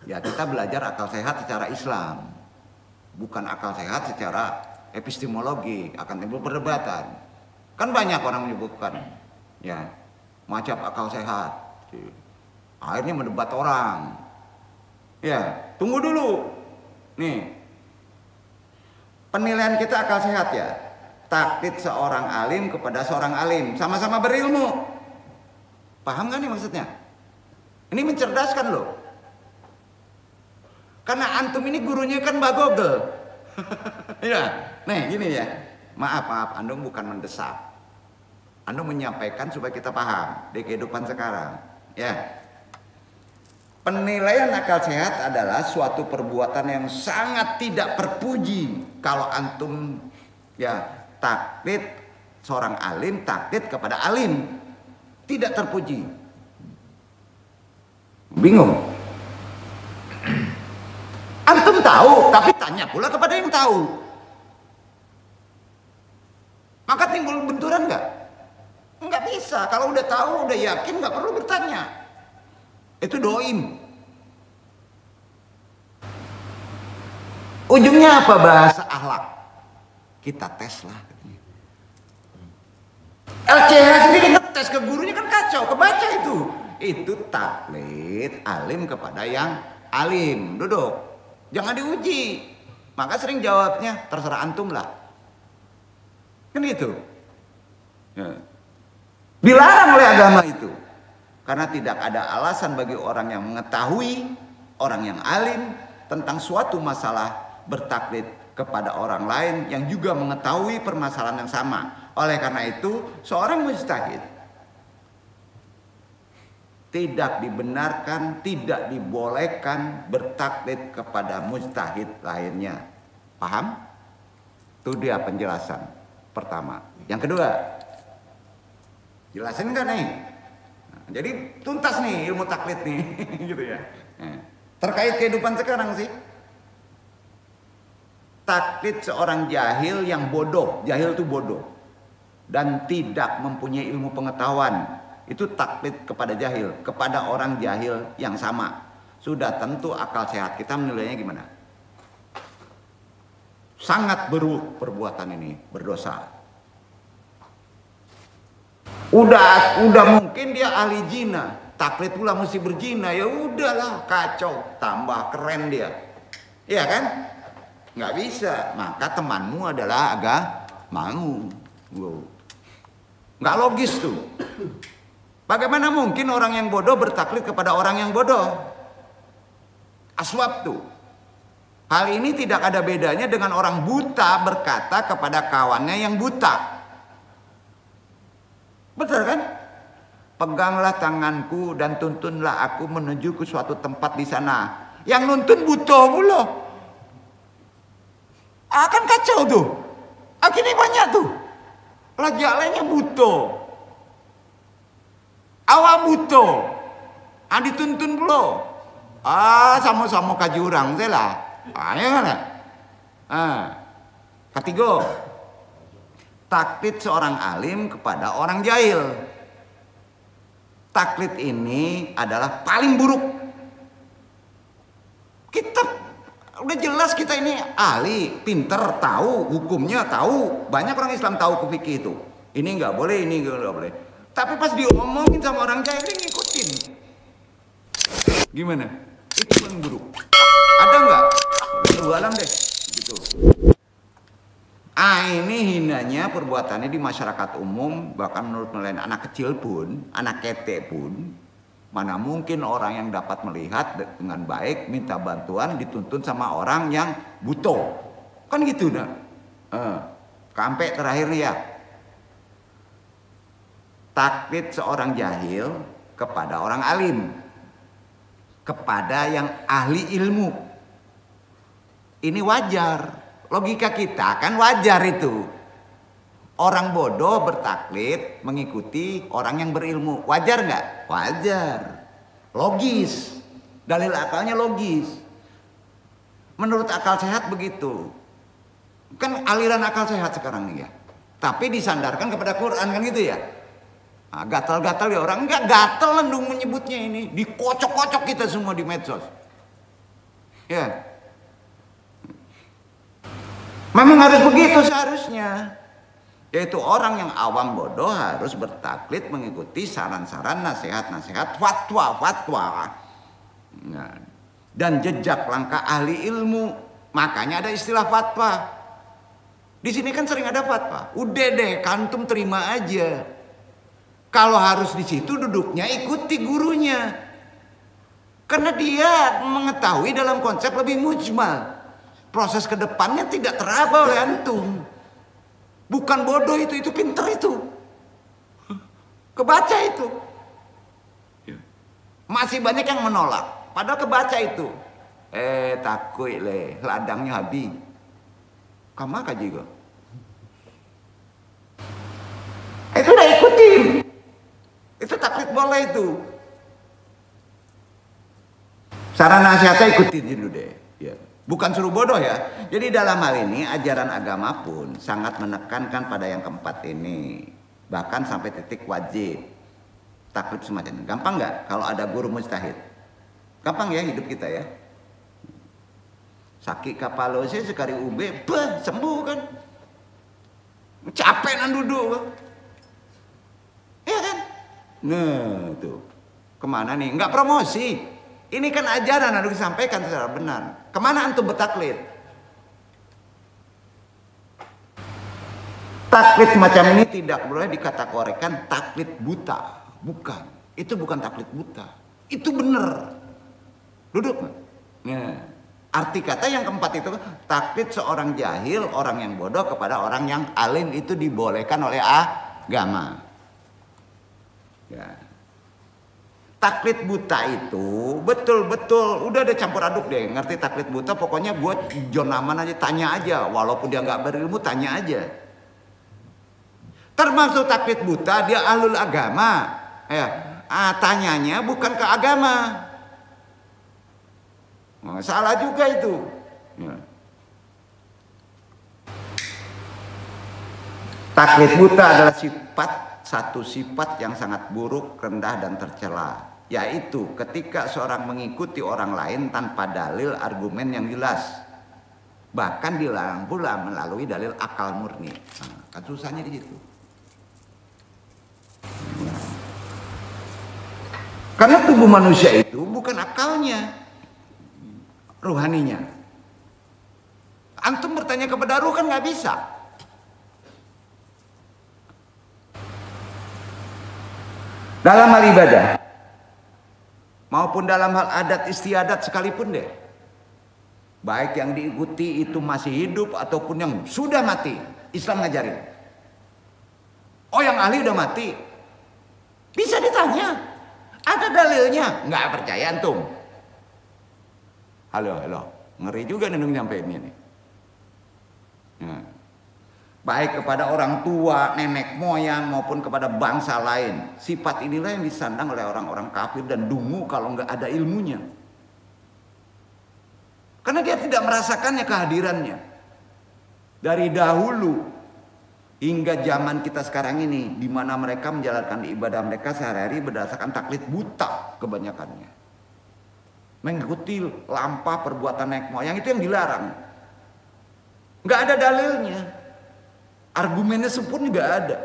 S1: Ya kita belajar akal sehat secara Islam, bukan akal sehat secara epistemologi, akan timbul perdebatan. Kan banyak orang menyebutkan, ya macam akal sehat, akhirnya mendebat orang. Ya tunggu dulu, nih penilaian kita akal sehat ya, taklid seorang alim kepada seorang alim, sama-sama berilmu. Paham gak nih maksudnya? Ini mencerdaskan loh. Karena antum ini gurunya kan Mbak Google. Ya, nih gini ya. Maaf, Andung bukan mendesak. Andung menyampaikan supaya kita paham di kehidupan sekarang. Ya. Penilaian akal sehat adalah suatu perbuatan yang sangat tidak terpuji kalau antum ya taklid seorang alim, taklid kepada alim, tidak terpuji. Bingung? Antum tahu, tapi tanya pula kepada yang tahu. Maka timbul benturan nggak? Nggak bisa. Kalau udah tahu, udah yakin, nggak perlu bertanya. Itu doim. Ujungnya apa bahasa akhlak? Kita tes lah. LCH sendiri ngetes ke gurunya kan kacau, kebaca itu. Itu taklid alim kepada yang alim. Duduk. Jangan diuji. Maka sering jawabnya terserah antum lah. Kan gitu. Ya. Dilarang oleh agama itu. Karena tidak ada alasan bagi orang yang mengetahui, orang yang alim tentang suatu masalah bertaklid kepada orang lain yang juga mengetahui permasalahan yang sama. Oleh karena itu, seorang mujtahid tidak dibenarkan, tidak dibolehkan bertaklid kepada mujtahid lainnya. Paham? Itu dia penjelasan pertama. Yang kedua, jelasin nggak nih? Nah, jadi tuntas nih ilmu taklid nih, gitu ya. Terkait kehidupan sekarang sih, taklid seorang jahil yang bodoh, jahil itu bodoh dan tidak mempunyai ilmu pengetahuan. Itu taklid kepada jahil, kepada orang jahil yang sama. Sudah tentu akal sehat kita menilainya gimana? Sangat buruk perbuatan ini, berdosa. Udah mungkin dia ahli zina, taklid pula mesti berzina, ya udahlah kacau, tambah keren dia. Iya kan? Nggak bisa. Maka temanmu adalah agamamu. Wow. Nggak logis tuh. Bagaimana mungkin orang yang bodoh bertaklid kepada orang yang bodoh? Aswab tuh. Hal ini tidak ada bedanya dengan orang buta berkata kepada kawannya yang buta. Betul kan? Peganglah tanganku dan tuntunlah aku menuju ke suatu tempat di sana. Yang nuntun buta pula. Akan kacau tuh. Akhirnya banyak tuh. Lagi lainnya buta. Awak buta. Dituntun pula. Sama-sama kaji orang saya lah. Ya kan? Ketiga, taklid seorang alim kepada orang jahil. Taklid ini adalah paling buruk. Kita udah jelas kita ini ahli, pinter, tahu hukumnya, tahu. Banyak orang Islam tahu fikih itu. Ini nggak boleh, ini nggak boleh. Tapi pas diomongin sama orang jahil ini ngikutin. Gimana? Itu paling buruk. Ada nggak? Lu alam deh. Gitu. Ini hinanya perbuatannya di masyarakat umum, bahkan menurut penilaian anak kecil pun, anak ketek pun, mana mungkin orang yang dapat melihat dengan baik minta bantuan dituntun sama orang yang buta. Kan gitu nah. Sampai terakhir nih ya. Taklid seorang jahil kepada orang alim, kepada yang ahli ilmu. Ini wajar. Logika kita kan wajar itu. Orang bodoh bertaklid mengikuti orang yang berilmu. Wajar nggak? Wajar. Logis. Dalil akalnya logis. Menurut akal sehat begitu. Kan aliran akal sehat sekarang nih ya. Tapi disandarkan kepada Quran kan gitu ya. Gatal-gatal ya orang. Enggak gatal lendung menyebutnya ini. Dikocok-kocok kita semua di medsos. Ya. Memang harus begitu seharusnya. Yaitu orang yang awam bodoh harus bertaklid mengikuti saran-saran, nasihat-nasihat, fatwa-fatwa. Nah, dan jejak langkah ahli ilmu. Makanya ada istilah fatwa. Di sini kan sering ada fatwa. Udah deh, kantum terima aja. Kalau harus di situ duduknya ikuti gurunya. Karena dia mengetahui dalam konsep lebih mujmal. Proses kedepannya tidak teraba oleh antum. Bukan bodoh itu pinter itu. Kebaca itu. Masih banyak yang menolak. Padahal kebaca itu. Takut le, ladangnya habis. Kamu aja juga. Itu udah ikutin. Itu taklid boleh itu. Saran nasihatnya ikutin dulu deh. Ya. Bukan suruh bodoh ya. Jadi dalam hal ini ajaran agama pun sangat menekankan pada yang keempat ini. Bahkan sampai titik wajib. Taklid semacam ini. Gampang nggak kalau ada guru mujtahid? Gampang ya hidup kita ya. Sakit kapalose sekali ube, sembuh kan. Capek nan duduk. Iya kan? Nah tuh. Kemana nih? Nggak promosi. Ini kan ajaran harus disampaikan secara benar. Kemana antum bertaklid? Taklid semacam ini tidak boleh dikategorikan taklid buta. Bukan. Itu bukan taklid buta. Itu benar. Duduk. Nah, arti kata yang keempat itu taklid seorang jahil, orang yang bodoh kepada orang yang alim itu dibolehkan oleh agama. Ya. Taklid buta itu betul-betul udah ada campur aduk deh. Ngerti taklid buta? Pokoknya buat John aman aja, tanya aja. Walaupun dia nggak berilmu, tanya aja. Termasuk taklid buta, dia ahlul agama. Ya, tanyanya bukan ke agama. Nah, salah juga itu. Ya. Taklid buta adalah satu sifat yang sangat buruk, rendah dan tercela, yaitu ketika seorang mengikuti orang lain tanpa dalil argumen yang jelas, bahkan dilarang pula melalui dalil akal murni. Nah, kan susahnya di situ. Karena tubuh manusia itu bukan akalnya, ruhaninya. Antum bertanya kepada ruh kan nggak bisa. Dalam hal ibadah maupun dalam hal adat istiadat sekalipun deh, baik yang diikuti itu masih hidup ataupun yang sudah mati, Islam ngajarin. Oh yang ahli udah mati, bisa ditanya, ada dalilnya, nggak percaya antum? Halo, ngeri juga nih nyampein ini. Nah. Baik kepada orang tua, nenek moyang maupun kepada bangsa lain. Sifat inilah yang disandang oleh orang-orang kafir dan dungu kalau nggak ada ilmunya. Karena dia tidak merasakannya kehadirannya. Dari dahulu hingga zaman kita sekarang ini, di mana mereka menjalankan ibadah mereka sehari-hari berdasarkan taklid buta kebanyakannya. Mengikuti lampah perbuatan nenek moyang itu yang dilarang. Nggak ada dalilnya. Argumennya pun nggak ada.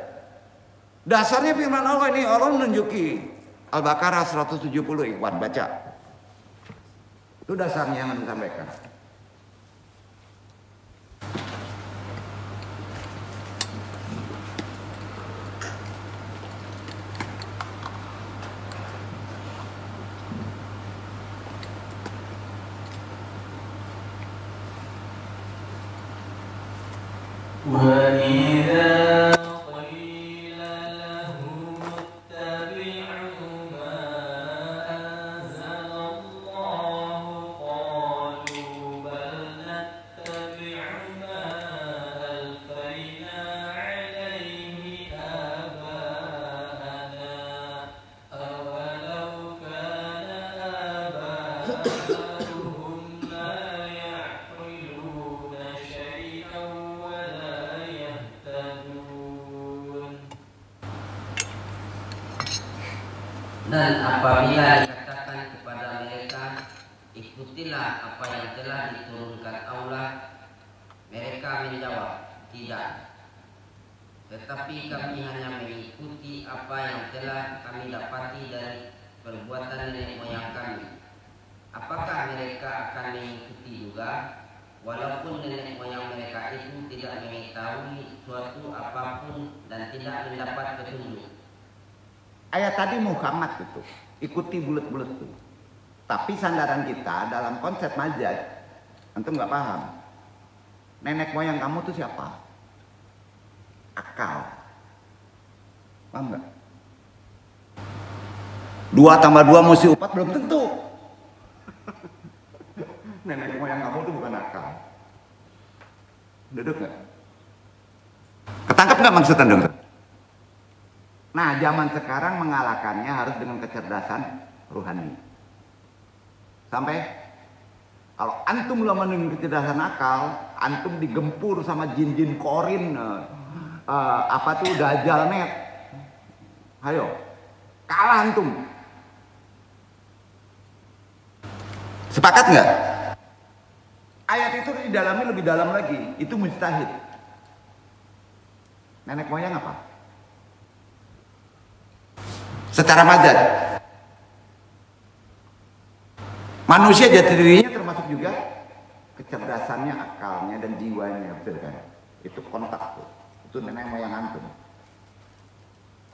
S1: Dasarnya firman Allah ini, Allah menunjuki Al-Baqarah 170, Ikhwan baca. Itu dasarnya yang disampaikan.
S3: وإذا قيل لهم اتبعوا ما أنزل الله قالوا بل نتبع ما ألفينا عليه آباءنا أولو كان آباؤهم لا يعقلون شيئا dan apabila dikatakan kepada mereka ikuti
S2: mengikutilah apa yang telah diturunkan Allah. Mereka menjawab, tidak. Tetapi kami hanya mengikuti apa yang telah kami dapati dari perbuatan nenek moyang kami. Apakah mereka akan mengikuti juga? Walaupun nenek moyang mereka itu tidak mengetahui suatu apapun dan tidak mendapat petunjuk.
S1: Ayat tadi Muhammad itu ikuti bulat-bulat itu. Tapi sandaran kita dalam konsep mazhab, antum nggak paham. Nenek moyang kamu tuh siapa? Akal. Paham nggak? 2 tambah 2 mesti 4 belum tentu. Nenek moyang kamu tuh bukan akal. Duduk nggak? Ketangkep nggak maksud anda? Nah, zaman sekarang mengalahkannya harus dengan kecerdasan ruhani. Sampai kalau antum lawan dengan kecerdasan akal, antum digempur sama jin-jin korin, apa tuh dajjal net. Ayo, kalah antum. Sepakat nggak? Ayat itu didalami lebih dalam lagi. Itu mustahil. Nenek moyang apa? Secara mazhab, manusia jati dirinya termasuk juga kecerdasannya, akalnya, dan jiwanya, betul kan? Itu kontak tuh. Itu nenek moyang antum.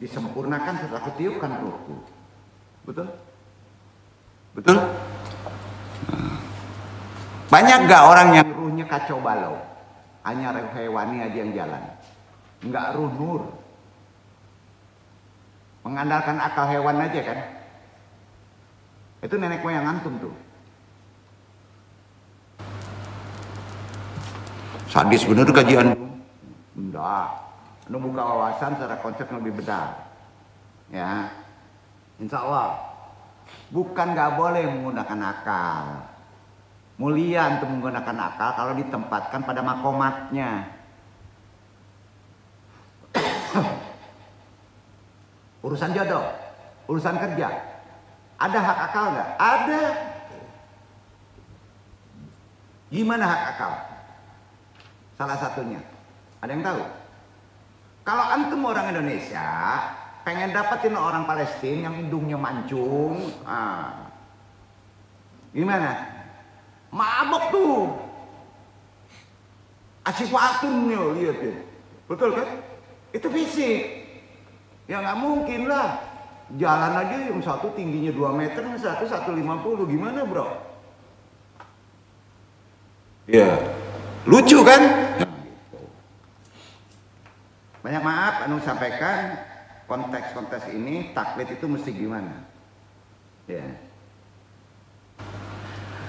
S1: Disempurnakan setelah ketiupkan ruhku. Betul? Betul? Banyak gak orang yang ruhnya kacau balau? Hanya hewani aja yang jalan. Enggak ruh nur. Mengandalkan akal hewan aja kan? Itu nenek moyang antum tuh. Sadis bener kajian. Enggak. Anu buka wawasan secara konsep lebih benar. Ya. Insya Allah. Bukan gak boleh menggunakan akal. Mulia untuk menggunakan akal kalau ditempatkan pada makomatnya. Urusan jodoh, urusan kerja, ada hak akal nggak? Ada. Gimana hak akal? Salah satunya, ada yang tahu? Kalau antum orang Indonesia pengen dapetin orang Palestina yang hidungnya mancung, gimana? Mabok tuh, asik waktunya lihat ya, betul kan? Itu fisik. Ya nggak mungkin lah. Jalan aja yang satu tingginya 2 meter, yang satu 150, gimana bro? Ya, lucu kan? Banyak maaf, anu sampaikan konteks-konteks ini taklid itu mesti gimana? Ya.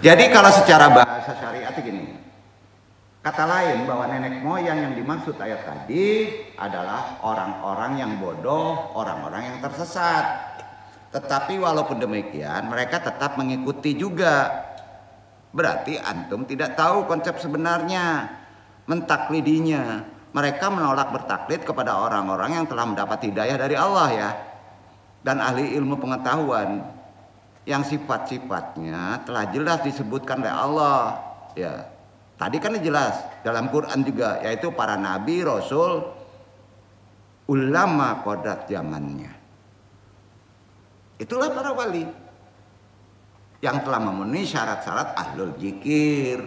S1: Jadi kalau secara bahasa syariat gini. Kata lain bahwa nenek moyang yang dimaksud ayat tadi adalah orang-orang yang bodoh, orang-orang yang tersesat. Tetapi walaupun demikian mereka tetap mengikuti juga. Berarti antum tidak tahu konsep sebenarnya, mentaklidinya. Mereka menolak bertaklid kepada orang-orang yang telah mendapat hidayah dari Allah ya. Dan ahli ilmu pengetahuan yang sifat-sifatnya telah jelas disebutkan oleh Allah ya. Tadi kan jelas dalam Quran juga, yaitu para nabi, rasul, ulama kodrat zamannya. Itulah para wali yang telah memenuhi syarat-syarat ahlul zikir,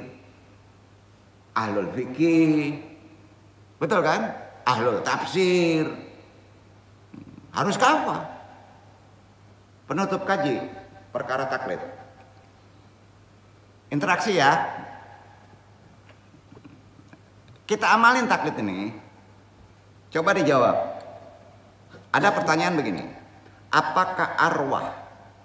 S1: ahlul fikih, betul kan? Ahlul tafsir. Harus apa? Penutup kaji perkara taklid. Interaksi ya. Kita amalin taklid ini. Coba dijawab. Ada pertanyaan begini. Apakah arwah,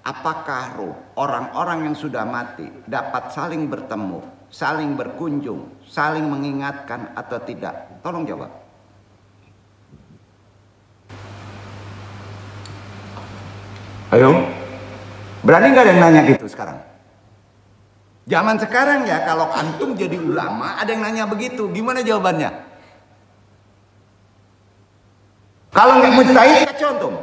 S1: apakah ruh orang-orang yang sudah mati dapat saling bertemu, saling berkunjung, saling mengingatkan atau tidak? Tolong jawab. Ayo. Berani nggak ada yang nanya gitu sekarang? Zaman sekarang ya, kalau antum jadi ulama ada yang nanya begitu, gimana jawabannya? Kalau nggak mustahil, kacau antum.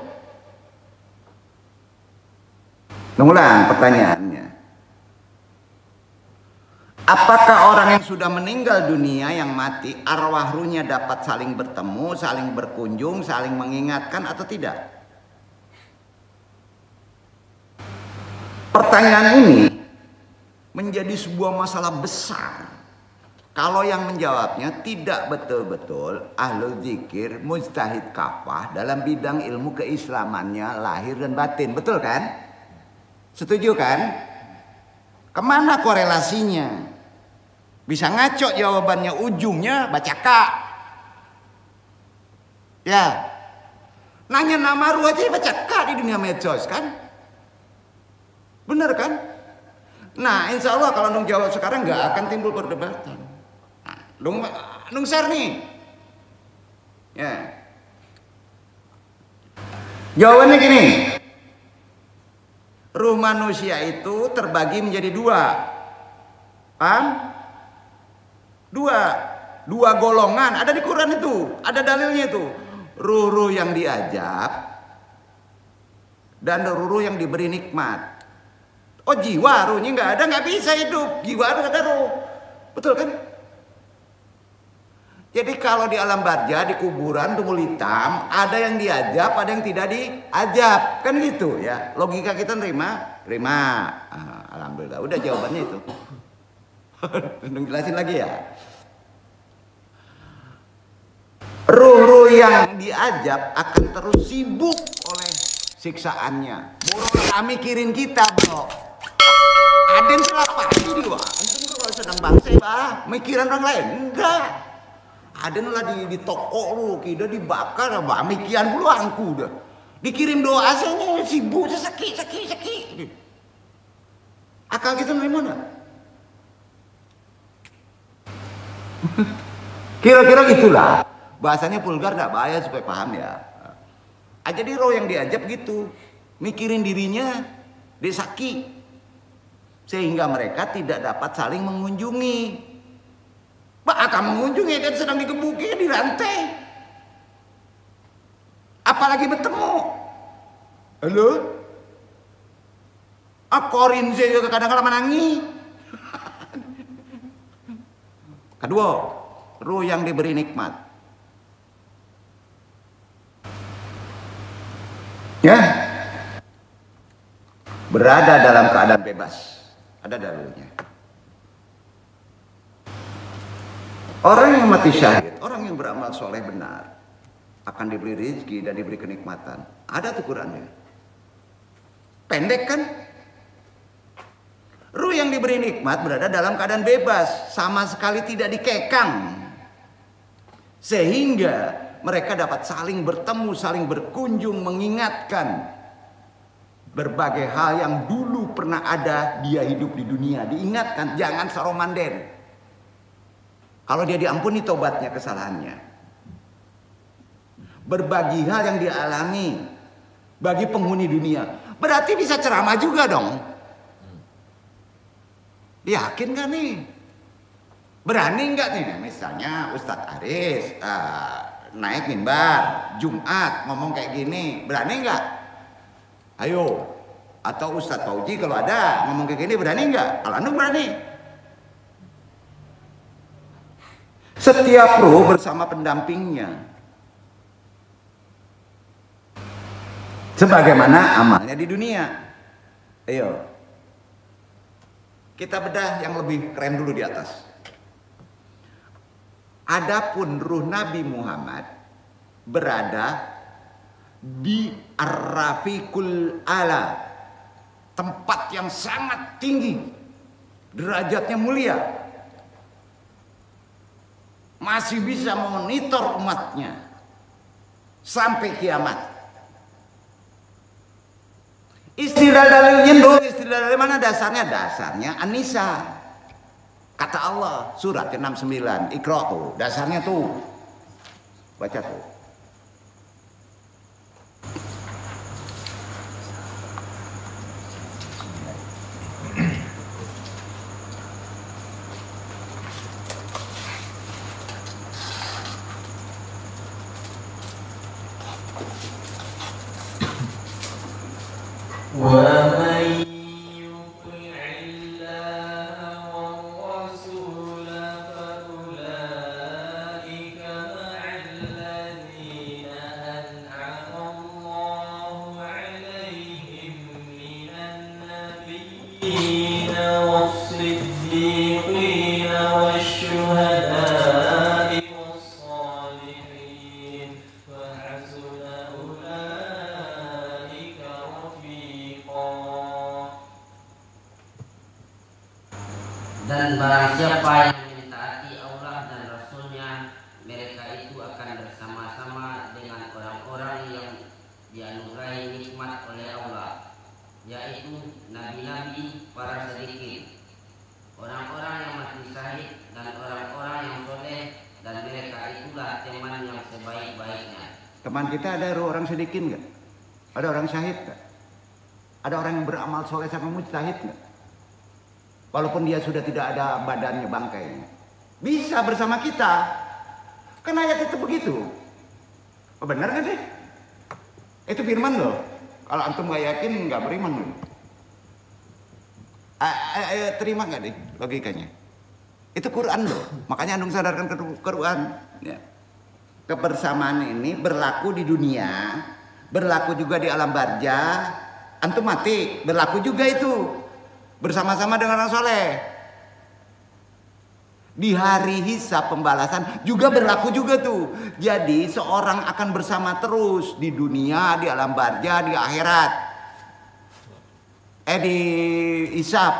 S1: Ngulang pertanyaannya. Apakah orang yang sudah meninggal dunia, yang mati, arwah ruhnya dapat saling bertemu, saling berkunjung, saling mengingatkan atau tidak? Pertanyaan ini menjadi sebuah masalah besar. Kalau yang menjawabnya tidak betul-betul ahlul zikir, mujtahid kafah dalam bidang ilmu keislamannya lahir dan batin. Betul kan? Setuju kan? Kemana korelasinya? Bisa ngaco jawabannya, ujungnya baca kak. Ya. Nanya nama ruh aja baca kak di dunia medsos kan? Bener kan? Nah, insya Allah kalau nung jawab sekarang nggak akan timbul perdebatan. Nung share nih. Ya. Jawabannya gini. Ruh manusia itu terbagi menjadi dua. Paham? Dua golongan. Ada di Quran itu. Ada dalilnya itu. Ruh-ruh yang diajab dan ruh-ruh yang diberi nikmat. Oh, jiwa ruhnya nggak ada, nggak bisa hidup. Jiwa ada ruh. Betul kan? Jadi kalau di alam barza, di kuburan, tumpul hitam, ada yang diajab, ada yang tidak diajab. Kan gitu ya. Logika kita terima. Alhamdulillah. Udah jawabannya itu. Jelasin lagi ya. Ruh-ruh yang diajab akan terus sibuk oleh siksaannya. Murah mikirin kita, bro. Ada yang salah pasti di luar. Antum kalau sedang bangsa, mikiran orang lain. Enggak. Ada yang lagi di toko lu, kita dibakar, mikiran lu angku dah. Dikirim doa asalnya sibuk, sakit. Akal kita dari mana? Kira-kira gitulah. Bahasanya vulgar, gak bahaya supaya paham ya. Jadi roh yang diajab gitu, mikirin dirinya, disaki, sehingga mereka tidak dapat saling mengunjungi. Akan mengunjungi dan sedang digebuki, dirantai. Apalagi bertemu. Halo? Korin saya juga kadang-kadang menangis. Kedua, ruh yang diberi nikmat. Ya, berada dalam keadaan bebas. Ada dalilnya. Orang yang mati syahid, orang yang beramal soleh benar, akan diberi rezeki dan diberi kenikmatan. Ada tuh Qurannya. Pendek kan? Ruh yang diberi nikmat berada dalam keadaan bebas, sama sekali tidak dikekang. Sehingga mereka dapat saling bertemu, saling berkunjung, mengingatkan berbagai hal yang dulu pernah ada dia hidup di dunia. Diingatkan, jangan saromanden. Kalau dia diampuni tobatnya, kesalahannya. Berbagi hal yang dialami bagi penghuni dunia. Berarti bisa ceramah juga dong. Yakin gak nih? Berani nggak nih? Misalnya Ustadz Aris naik mimbar Jumat ngomong kayak gini, berani nggak? Ayo. Atau Ustadz Fauji kalau ada ngomong kayak gini, berani nggak? Kalau anu berani. Setiap ruh bersama pendampingnya. Sebagaimana amalnya di dunia. Ayo. Kita bedah yang lebih keren dulu di atas. Adapun ruh Nabi Muhammad berada di Ar-Rafiqul A'la, tempat yang sangat tinggi, derajatnya mulia, masih bisa memonitor umatnya sampai kiamat. Istilah dalilnya dulu, istilah dalil mana dasarnya? Dasarnya An-Nisa. Kata Allah, surat 69, Iqra tuh, dasarnya tuh. Baca tuh.
S3: ومن يطع الله
S2: Dan barang siapa yang mentaati Allah dan Rasulnya, mereka itu akan bersama-sama dengan orang-orang yang dianugerahi nikmat oleh Allah, yaitu nabi-nabi, para sedikit, orang-orang yang mati syahid, dan orang-orang yang soleh, dan mereka itulah teman yang sebaik-baiknya.
S1: Teman kita ada orang sedikit nggak? Ada orang syahid nggak? Ada orang yang beramal soleh sama mujtahid nggak? Walaupun dia sudah tidak ada badannya, bangkainya, bisa bersama kita. Kan ayat itu begitu. Oh, benar nggak deh? Itu firman loh. Kalau antum nggak yakin, nggak beriman loh. Terima nggak deh logikanya? Itu Quran loh. Makanya antum sadarkan ke Quran. Ya. Kebersamaan ini berlaku di dunia, berlaku juga di alam barzah. Antum mati, berlaku juga itu. Bersama-sama dengan orang soleh. Di hari hisab pembalasan juga berlaku juga tuh. Jadi seorang akan bersama terus di dunia, di alam barzah, di akhirat. Di hisab.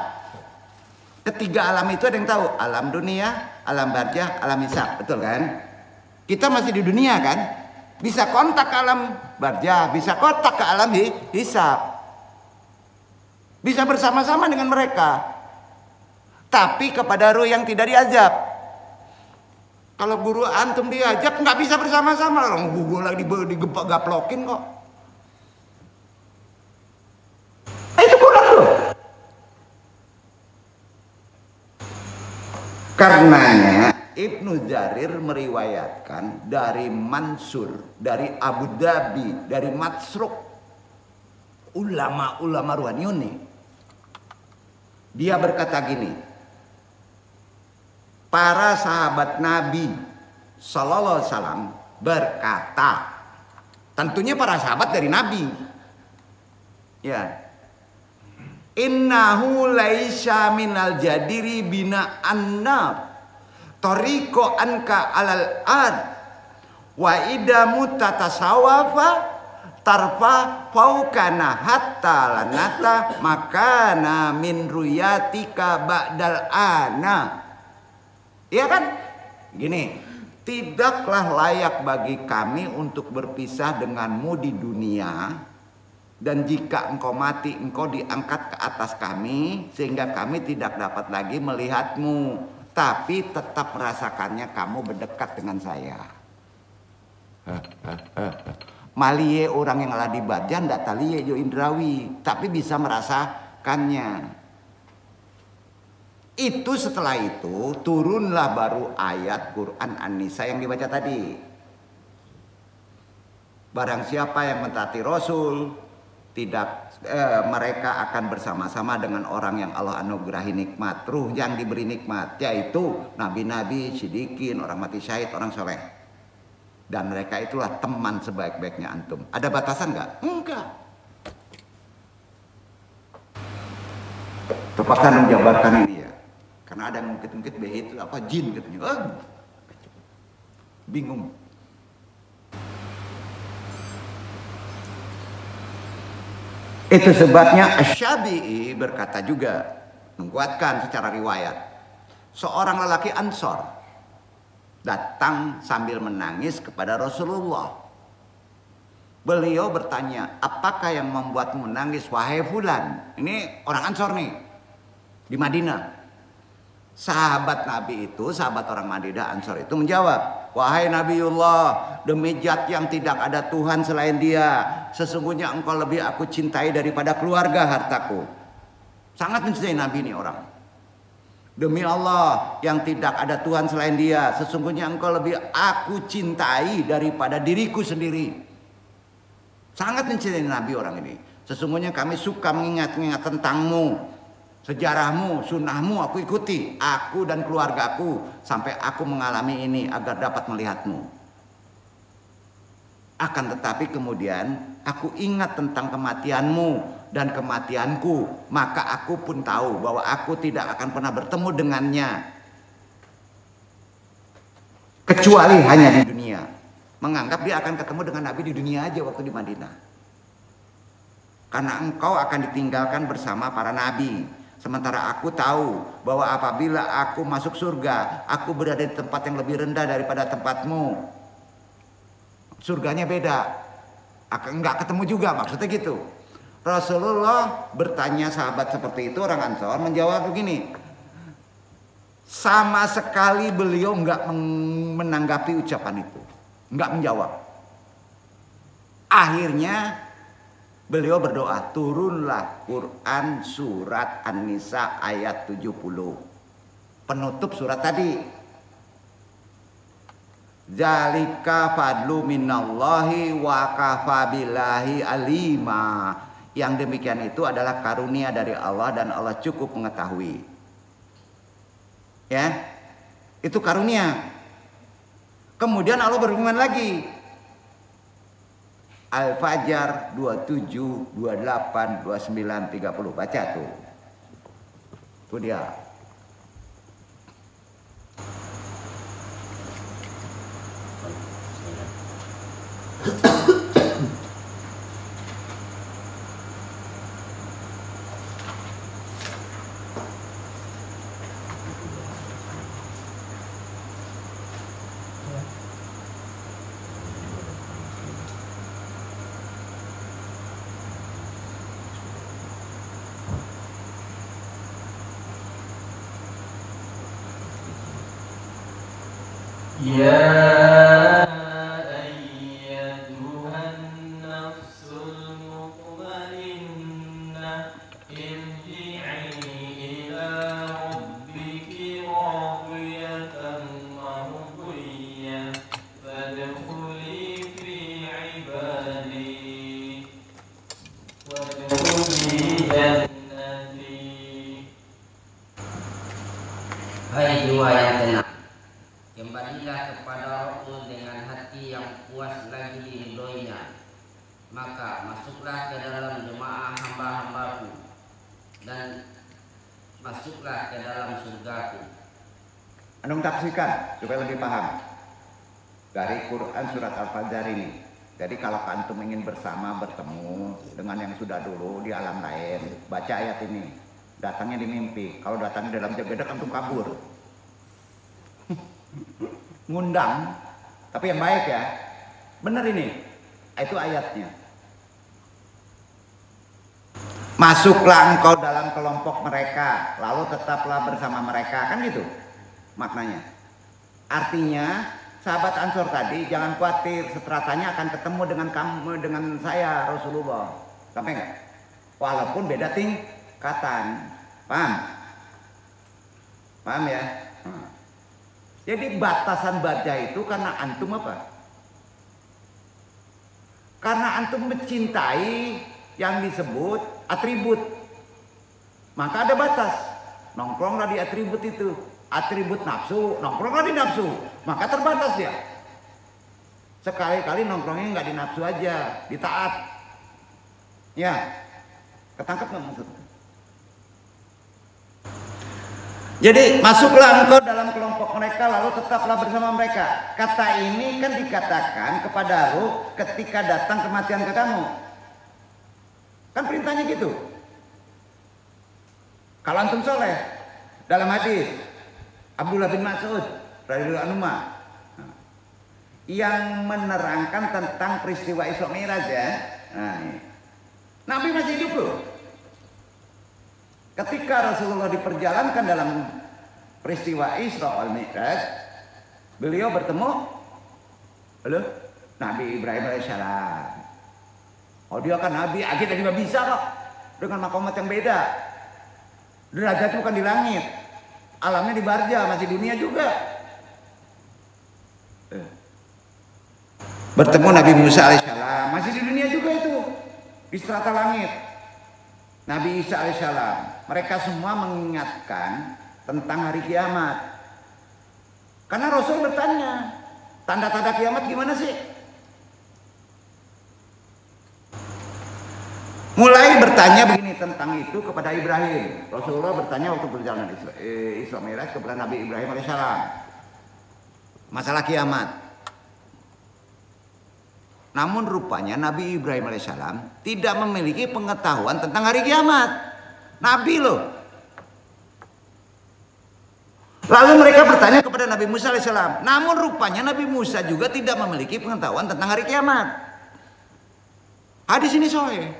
S1: Ketiga alam itu ada yang tahu. Alam dunia, alam barzah, alam hisab. Betul kan? Kita masih di dunia kan? Bisa kontak ke alam barzah, bisa kontak ke alam hisab. Bisa bersama-sama dengan mereka. Tapi kepada ruh yang tidak diazab. Kalau guru antum diazab nggak bisa bersama-sama. Orang guru lagi digepok-gaplokin kok. Itu kurang loh. Karenanya Ibnu Jarir meriwayatkan dari Mansur, dari Abu Dhabi, dari Masruq, ulama-ulama ruhaniyun nih. Dia berkata gini, para sahabat Nabi Sallallahu Alaihi Wasallam berkata, tentunya para sahabat dari Nabi, ya, innahu laisha minal jadiri bina annab toriko anka alal ad wa idamu tatasawafa tarfa faukana hatta lanata makana min ruyatika ba'dal ana. Iya kan? Gini, tidaklah layak bagi kami untuk berpisah denganmu di dunia, dan jika engkau mati engkau diangkat ke atas kami sehingga kami tidak dapat lagi melihatmu, tapi tetap merasakannya kamu berdekat dengan saya. Malie orang yang ala di badan ndak talie jo indrawi, tapi bisa merasakannya. Itu setelah itu turunlah baru ayat Quran An-Nisa yang dibaca tadi. Barang siapa yang mentaati Rasul, mereka akan bersama-sama dengan orang yang Allah anugerahi nikmat, ruh yang diberi nikmat, yaitu nabi-nabi, siddiqin, orang mati syahid, orang soleh. Dan mereka itulah teman sebaik-baiknya antum. Ada batasan nggak? Enggak. Terpaksa menjabarkan ini ya. Karena ada yang mungkin-mungkin itu apa jin katanya. Bingung. Itu sebabnya Asy-Syafi'i berkata juga, menguatkan secara riwayat, seorang lelaki Ansor datang sambil menangis kepada Rasulullah. Beliau bertanya, apakah yang membuatmu menangis wahai fulan? Ini orang Ansor nih di Madinah. Sahabat Nabi itu, sahabat orang Madinah Ansor itu menjawab, wahai Nabiullah, demi zat yang tidak ada Tuhan selain Dia, sesungguhnya engkau lebih aku cintai daripada keluarga hartaku. Sangat mencintai Nabi ini orang. Demi Allah yang tidak ada Tuhan selain Dia, sesungguhnya engkau lebih aku cintai daripada diriku sendiri. Sangat mencintai Nabi orang ini. Sesungguhnya kami suka mengingat-ingat tentangmu, sejarahmu, sunnahmu aku ikuti, aku dan keluargaku, sampai aku mengalami ini agar dapat melihatmu. Akan tetapi kemudian aku ingat tentang kematianmu dan kematianku, maka aku pun tahu bahwa aku tidak akan pernah bertemu dengannya kecuali hanya di dunia. Menganggap dia akan ketemu dengan Nabi di dunia aja waktu di Madinah. Karena engkau akan ditinggalkan bersama para nabi. Sementara aku tahu bahwa apabila aku masuk surga, aku berada di tempat yang lebih rendah daripada tempatmu. Surganya beda. Enggak ketemu juga, maksudnya gitu. Rasulullah bertanya sahabat seperti itu, orang Ansor menjawab begini. Sama sekali beliau enggak menanggapi ucapan itu. Enggak menjawab. Akhirnya beliau berdoa, turunlah Quran surat An-Nisa ayat 70. Penutup surat tadi. Zalika fadlu minallahi wa kafa billahi alima. Yang demikian itu adalah karunia dari Allah dan Allah cukup mengetahui. Ya. Itu karunia. Kemudian Allah berfirman lagi. Al-Fajr 27, 28, 29, 30. Baca tuh. Itu dia.
S3: يا أيتها النفس المطمئنة ارجعي إلى ربك راضية مرضية فادخلي في عبادي وادخلي جنتي.
S2: Hai jiwa yang tenang, kembalilah kepada Rabbmu dengan hati yang puas lagi diridhoinya. Maka masuklah ke dalam jemaah hamba-hambaku dan masuklah ke dalam surgaku.
S1: Antum tafsirkan supaya lebih paham dari Quran surat Al-Fajr ini. Jadi kalau antum ingin bersama bertemu dengan yang sudah dulu di alam lain, baca ayat ini. Datangnya di mimpi. Kalau datangnya dalam jegedek antum kabur. Ngundang, tapi yang baik ya. Benar ini. Itu ayatnya. Masuklah engkau dalam kelompok mereka, lalu tetaplah bersama mereka, kan gitu maknanya. Artinya sahabat Ansor tadi jangan khawatir, stratanya akan ketemu dengan kamu, dengan saya Rasulullah. Sampai enggak? Walaupun beda tingkatan. Paham? Paham ya? Jadi batasan baja itu karena antum apa? Karena antum mencintai yang disebut atribut. Maka ada batas. Nongkronglah di atribut itu. Atribut nafsu, nongkronglah di nafsu. Maka terbatas ya. Sekali-kali nongkrongnya nggak di nafsu aja, di taat. Ya, ketangkep nggak maksudnya? Jadi masuklah engkau dalam kelompok mereka lalu tetaplah bersama mereka. Kata ini kan dikatakan kepada ruh ketika datang kematian ke kamu. Kan perintahnya gitu. Kalau antum soleh dalam hadis Abdullah bin Mas'ud radhiyallahu anhu yang menerangkan tentang peristiwa Isra Mi'raj ya. Nah, ini. Nabi masih hidup loh. Ketika Rasulullah diperjalankan dalam peristiwa Isra wal Mi'raj, beliau bertemu Nabi Ibrahim alaihissalam. Oh dia kan Nabi, kita juga bisa kok dengan makomat yang beda. Derajat bukan di langit, alamnya di barja, masih dunia juga. Bertemu Nabi Musa alaihissalam, masih di dunia juga itu, di strata langit. Nabi Isa alaihissalam, mereka semua mengingatkan tentang hari kiamat. Karena Rasul bertanya, tanda-tanda kiamat gimana sih? Mulai bertanya begini tentang itu kepada Ibrahim. Rasulullah bertanya waktu perjalanan Isra Mi'raj kepada Nabi Ibrahim alaihissalam. Masalah kiamat. Namun rupanya Nabi Ibrahim alaihissalam tidak memiliki pengetahuan tentang hari kiamat. Nabi loh. Lalu mereka bertanya kepada Nabi Musa alaihissalam. Namun rupanya Nabi Musa juga tidak memiliki pengetahuan tentang hari kiamat. Hadis ini sahih.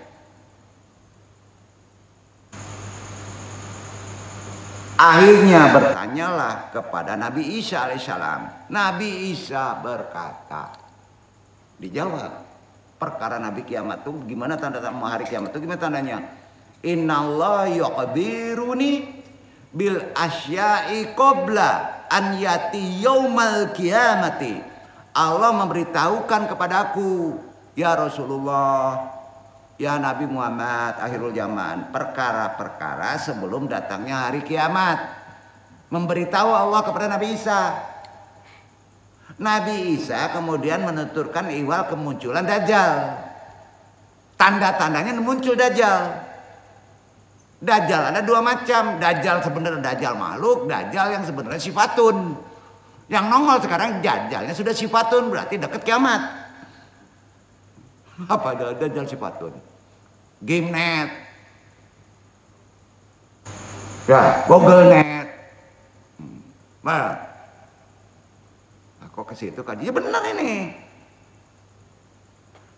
S1: Akhirnya bertanyalah kepada Nabi Isa alaihissalam. Nabi Isa berkata, dijawab, perkara Nabi kiamat itu gimana tanda-tanda hari kiamat itu gimana tandanya? Innallaha yaqbiruni bil asya'i qabla an yati yaumal qiyamati. Allah memberitahukan kepadaku, ya Rasulullah, ya Nabi Muhammad akhirul zaman, perkara-perkara sebelum datangnya hari kiamat. Memberitahu Allah kepada Nabi Isa. Nabi Isa kemudian menuturkan ihwal kemunculan Dajjal. Tanda-tandanya muncul Dajjal. Dajjal ada dua macam. Dajjal sebenarnya Dajjal makhluk, Dajjal yang sebenarnya sifatun. Yang nongol sekarang Dajjalnya sudah sifatun, berarti dekat kiamat. Apa ada Dajjal sifatun? Gamenet. Ya, GoogleNet. Nah, kok ke situ kajinya benar ini.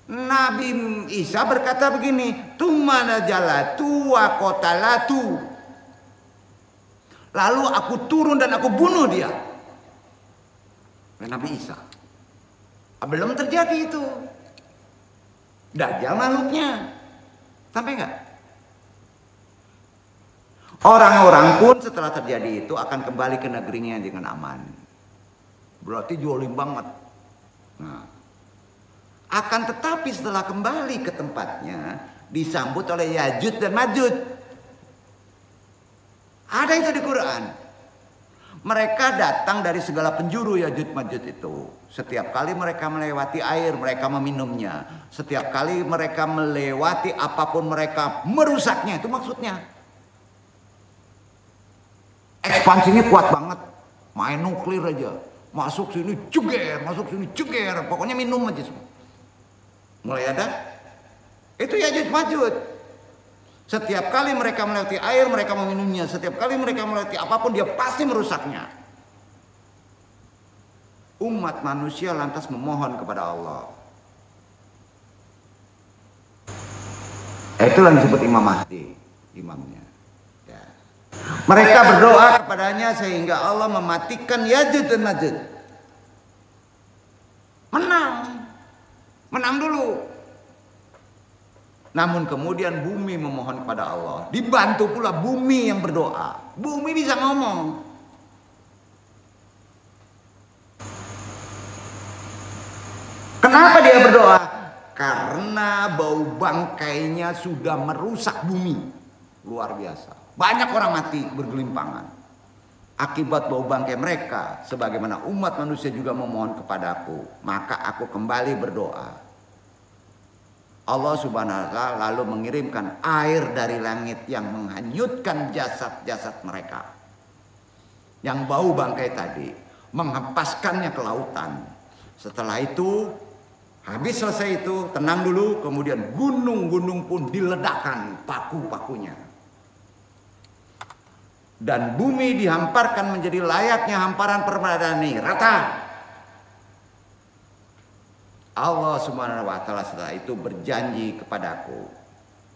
S1: Nabi Isa berkata begini, tumana jalatu wa qatalatu. Lalu aku turun dan aku bunuh dia. Nabi Isa. Belum terjadi itu. Dajjal makhluknya. Sampai enggak? Orang-orang pun setelah terjadi itu akan kembali ke negerinya dengan aman. Berarti jolim banget. Nah, akan tetapi setelah kembali ke tempatnya disambut oleh Yajud dan Majud. Ada itu di Quran. Mereka datang dari segala penjuru Yajud Majud itu. Setiap kali mereka melewati air, mereka meminumnya. Setiap kali mereka melewati apapun, mereka merusaknya. Itu maksudnya. Ekspansinya kuat banget. Main nuklir aja. Masuk sini jeger, masuk sini jeger. Pokoknya minum aja semua. Mulai ada. Itu Yajud Majud. Setiap kali mereka melewati air, mereka meminumnya. Setiap kali mereka melewati apapun, dia pasti merusaknya. Umat manusia lantas memohon kepada Allah. Itulah yang disebut Imam Mahdi, imamnya. Ya. Mereka berdoa kepadanya sehingga Allah mematikan Yajud dan Majud. Menang dulu. Namun kemudian bumi memohon kepada Allah. Dibantu pula bumi yang berdoa. Bumi bisa ngomong. Kenapa dia berdoa? Karena bau bangkainya sudah merusak bumi. Luar biasa. Banyak orang mati bergelimpangan. Akibat bau bangkai mereka. Sebagaimana umat manusia juga memohon kepadaku. Maka aku kembali berdoa. Allah subhanahu wa ta'ala lalu mengirimkan air dari langit yang menghanyutkan jasad-jasad mereka. Yang bau bangkai tadi. Menghempaskannya ke lautan. Setelah itu, habis selesai itu, tenang dulu. Kemudian gunung-gunung pun diledakkan paku-pakunya. Dan bumi dihamparkan menjadi layaknya hamparan permadani. Rata. Allah subhanahu wa ta'ala setelah itu berjanji kepadaku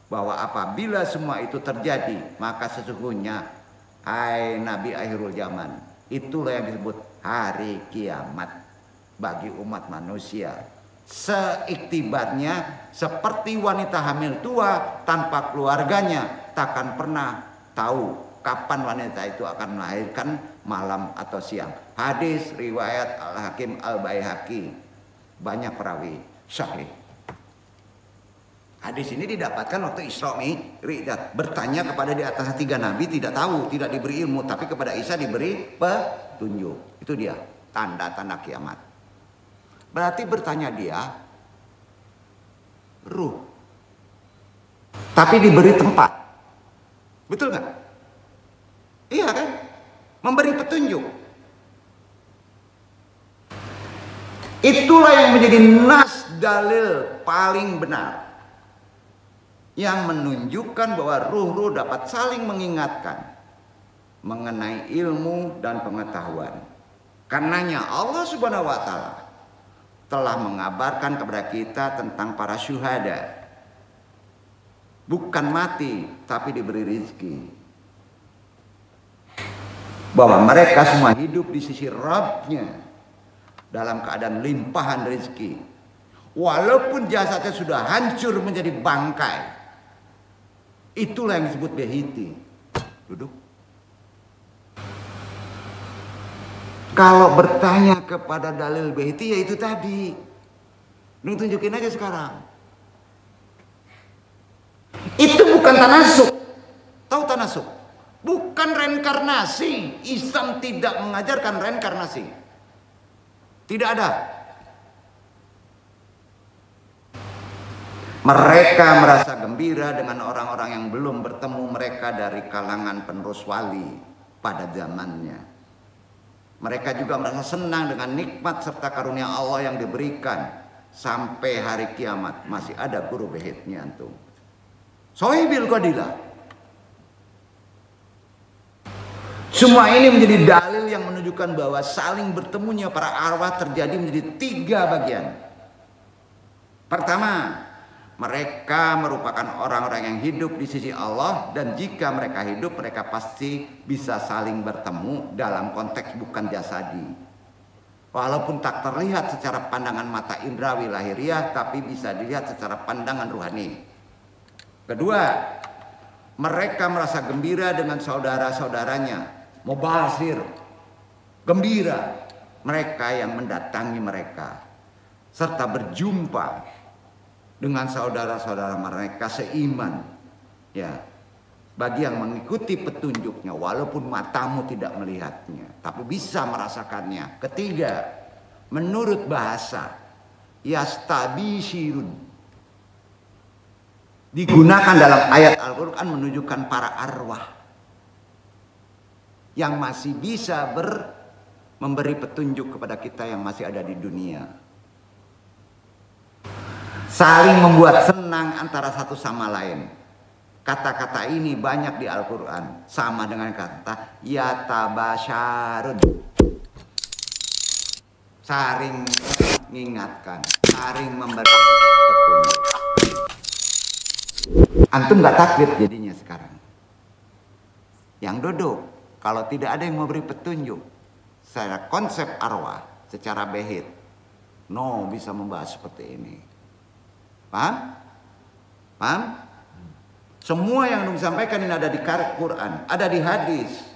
S1: bahwa apabila semua itu terjadi, maka sesungguhnya hai Nabi akhirul zaman, itulah yang disebut hari kiamat bagi umat manusia. Seiktibarnya seperti wanita hamil tua tanpa keluarganya, takkan pernah tahu kapan wanita itu akan melahirkan, malam atau siang. Hadis riwayat Al-Hakim Al-Baihaqi. Banyak perawi sahih. Hadis ini didapatkan waktu Isra Mi'raj. Bertanya kepada di atas 3 nabi tidak tahu, tidak diberi ilmu, tapi kepada Isa diberi petunjuk. Itu dia tanda-tanda kiamat. Berarti bertanya dia ruh, tapi diberi tempat. Betul nggak? Iya kan? Memberi petunjuk. Itulah yang menjadi nas dalil paling benar. Yang menunjukkan bahwa ruh-ruh dapat saling mengingatkan. mengenai ilmu dan pengetahuan. Karenanya Allah Subhanahu wa taala telah mengabarkan kepada kita tentang para syuhada. Bukan mati, tapi diberi rezeki. Bahwa mereka semua hidup di sisi Rabb-Nya dalam keadaan limpahan rezeki. Walaupun jasadnya sudah hancur menjadi bangkai. Itulah yang disebut behiti. Duduk. Kalau bertanya kepada dalil behiti, ya itu tadi. Nung tunjukin aja sekarang. Itu bukan tanasuk. Tahu tanasuk? Bukan reinkarnasi. Islam tidak mengajarkan reinkarnasi. Tidak ada. Mereka merasa gembira dengan orang-orang yang belum bertemu mereka dari kalangan penerus wali pada zamannya. Mereka juga merasa senang dengan nikmat serta karunia Allah yang diberikan sampai hari kiamat. Masih ada guru behitnya antum. Sohibil qadilah. Semua ini menjadi dalil yang menunjukkan bahwa saling bertemunya para arwah terjadi menjadi 3 bagian. Pertama, mereka merupakan orang-orang yang hidup di sisi Allah, dan jika mereka hidup, mereka pasti bisa saling bertemu dalam konteks bukan jasadi. Walaupun tak terlihat secara pandangan mata indrawi lahiriah, tapi bisa dilihat secara pandangan ruhani. Kedua, mereka merasa gembira dengan saudara-saudaranya, mubasir, gembira mereka yang mendatangi mereka, serta berjumpa dengan saudara-saudara mereka seiman. Ya, bagi yang mengikuti petunjuknya, walaupun matamu tidak melihatnya, tapi bisa merasakannya. Ketiga, menurut bahasa, yastabishirun, digunakan dalam ayat Al-Quran menunjukkan para arwah yang masih bisa memberi petunjuk kepada kita yang masih ada di dunia. Saling membuat senang antara satu sama lain. Kata-kata ini banyak di Al-Quran, sama dengan kata yatabasyarun, saling mengingatkan, saling memberi petunjuk. Antum nggak taklit jadinya sekarang. Yang duduk, kalau tidak ada yang memberi petunjuk secara konsep arwah, secara behit, no bisa membahas seperti ini. Paham? Paham? Semua yang antum sampaikan ini ada di Quran, ada di hadis.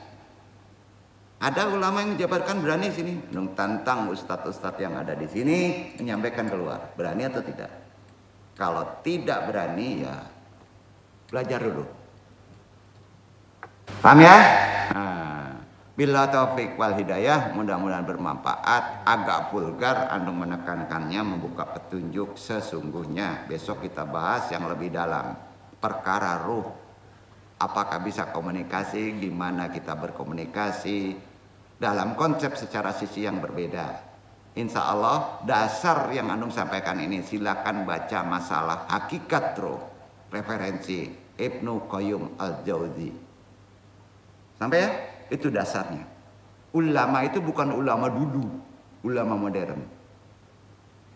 S1: Ada ulama yang menjabarkan berani sini, antum tantang ustadz-ustadz yang ada di sini menyampaikan keluar, berani atau tidak? Kalau tidak berani ya belajar dulu. Paham ya? Bila taufik wal hidayah, mudah-mudahan bermanfaat. Agak vulgar antum menekankannya, membuka petunjuk sesungguhnya. Besok kita bahas yang lebih dalam. Perkara ruh. Apakah bisa komunikasi, gimana kita berkomunikasi dalam konsep secara sisi yang berbeda. Insya Allah dasar yang antum sampaikan ini silakan baca masalah hakikat ruh. Referensi Ibnu Qayyim al-Jauzi. Sampai ya? Itu dasarnya. Ulama itu bukan ulama dulu, ulama modern.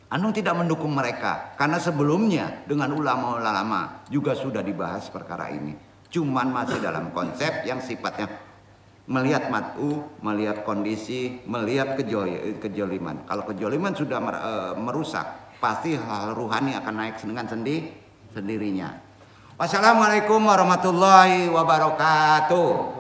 S1: Antum tidak mendukung mereka karena sebelumnya dengan ulama-ulama juga sudah dibahas perkara ini. Cuman masih dalam konsep yang sifatnya melihat mad'u, melihat kondisi, melihat kejoliman. Kalau kejoliman sudah merusak, pasti hal ruhani akan naik dengan sendirinya. Wassalamualaikum warahmatullahi wabarakatuh.